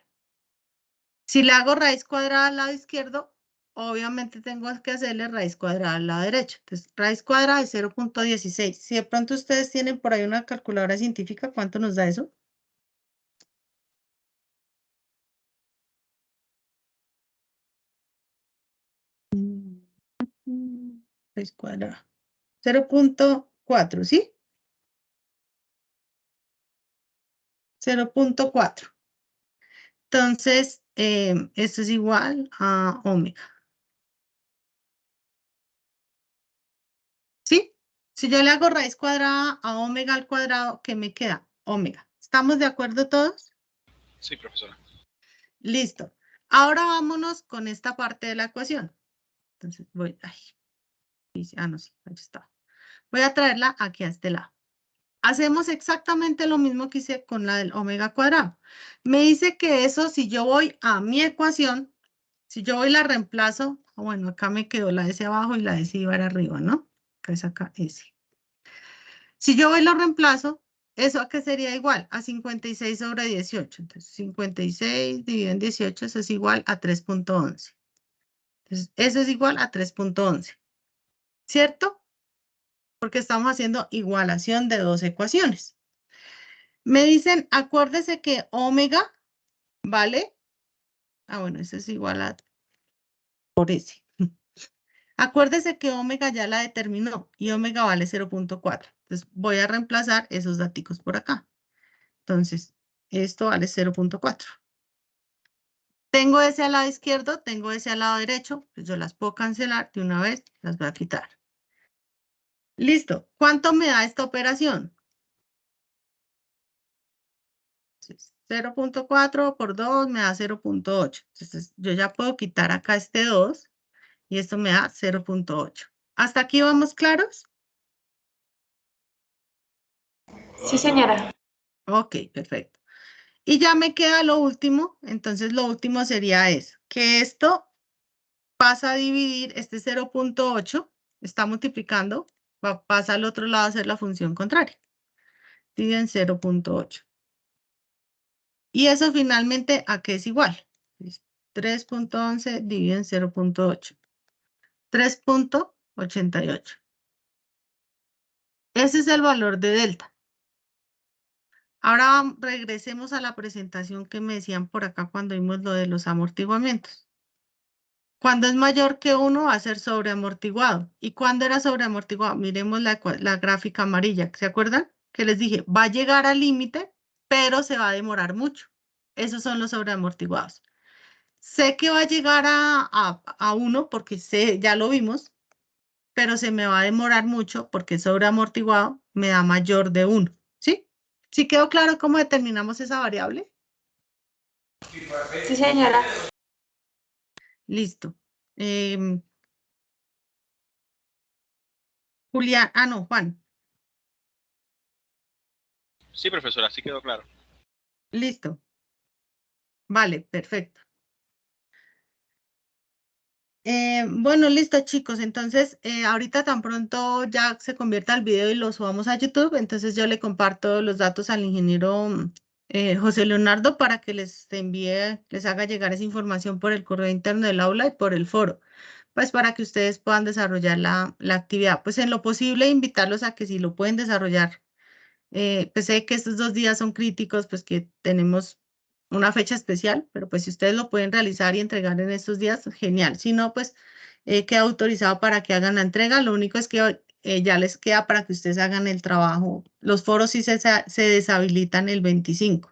Si le hago raíz cuadrada al lado izquierdo, obviamente tengo que hacerle raíz cuadrada al lado derecho. Entonces, raíz cuadrada de 0.16. Si de pronto ustedes tienen por ahí una calculadora científica, ¿cuánto nos da eso? Raíz cuadrada. 0.4, ¿sí? 0.4. Entonces, esto es igual a omega. ¿Sí? Si yo le hago raíz cuadrada a omega al cuadrado, ¿qué me queda? Omega. ¿Estamos de acuerdo todos? Sí, profesora. Listo. Ahora vámonos con esta parte de la ecuación. Entonces voy, no, sí, ahí está. Voy a traerla aquí a este lado. Hacemos exactamente lo mismo que hice con la del omega cuadrado. Me dice que eso, si yo voy a mi ecuación, si yo voy y la reemplazo, bueno, acá me quedó la S abajo y la S iba arriba, ¿no? Acá es acá S. Si yo voy y lo reemplazo, ¿eso a qué sería igual? A 56 sobre 18. Entonces, 56 dividido en 18, eso es igual a 3.11. Entonces, eso es igual a 3.11. ¿Cierto? Porque estamos haciendo igualación de dos ecuaciones. Me dicen, acuérdese que omega vale, bueno, eso es igual a por S. Acuérdese que omega ya la determinó y omega vale 0.4. Entonces voy a reemplazar esos daticos por acá. Entonces, esto vale 0.4. Tengo ese al lado izquierdo, tengo ese al lado derecho, pues yo las puedo cancelar de una vez, las voy a quitar. Listo. ¿Cuánto me da esta operación? 0.4 por 2 me da 0.8. Entonces, yo ya puedo quitar acá este 2 y esto me da 0.8. ¿Hasta aquí vamos claros? Sí, señora. Ok, perfecto. Y ya me queda lo último, entonces lo último sería eso, que esto pasa a dividir este 0.8, está multiplicando, pasa al otro lado a hacer la función contraria. Divide en 0.8. Y eso finalmente, ¿a qué es igual? 3.11 dividido en 0.8. 3.88. Ese es el valor de delta. Ahora regresemos a la presentación que me decían por acá cuando vimos lo de los amortiguamientos. Cuando es mayor que 1 va a ser sobreamortiguado. ¿Y cuándo era sobreamortiguado? Miremos la gráfica amarilla. ¿Se acuerdan? Que les dije, va a llegar al límite, pero se va a demorar mucho. Esos son los sobreamortiguados. Sé que va a llegar a 1 porque ya lo vimos, pero se me va a demorar mucho porque sobreamortiguado me da mayor de 1. ¿Sí? ¿Sí quedó claro cómo determinamos esa variable? Sí, señora. Listo. Julián, no, Juan. Sí, profesora, sí quedó claro. Listo. Vale, perfecto. Bueno, listo, chicos. Entonces, ahorita tan pronto ya se convierta el video y lo subamos a YouTube, entonces yo le comparto los datos al ingeniero José Leonardo para que les envíe, les haga llegar esa información por el correo interno del aula y por el foro, pues para que ustedes puedan desarrollar la actividad. Pues en lo posible, invitarlos a que si lo pueden desarrollar. Pues sé que estos 2 días son críticos, pues que tenemos una fecha especial, pero pues si ustedes lo pueden realizar y entregar en estos días, genial. Si no, pues queda autorizado para que hagan la entrega. Lo único es que ya les queda para que ustedes hagan el trabajo. Los foros sí se deshabilitan el 25.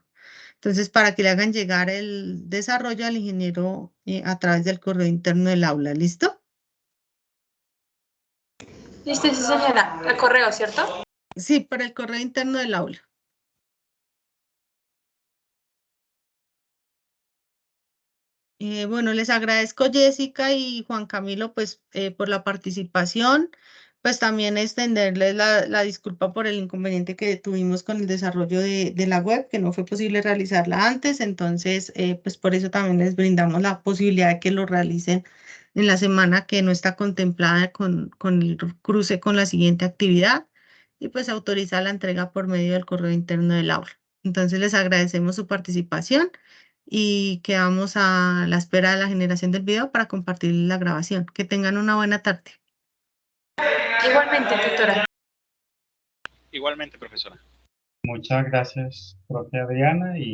Entonces, para que le hagan llegar el desarrollo al ingeniero a través del correo interno del aula. ¿Listo? Listo, sí, señora. El correo, ¿cierto? Sí, para el correo interno del aula. Bueno, les agradezco Jessica y Juan Camilo pues por la participación, pues también extenderles la disculpa por el inconveniente que tuvimos con el desarrollo de la web, que no fue posible realizarla antes, entonces pues por eso también les brindamos la posibilidad de que lo realicen en la semana que no está contemplada con el cruce con la siguiente actividad y pues autoriza la entrega por medio del correo interno del aula. Entonces les agradecemos su participación y quedamos a la espera de la generación del video para compartir la grabación. Que tengan una buena tarde. Igualmente, tutora. Igualmente, profesora. Muchas gracias, profe Adriana, y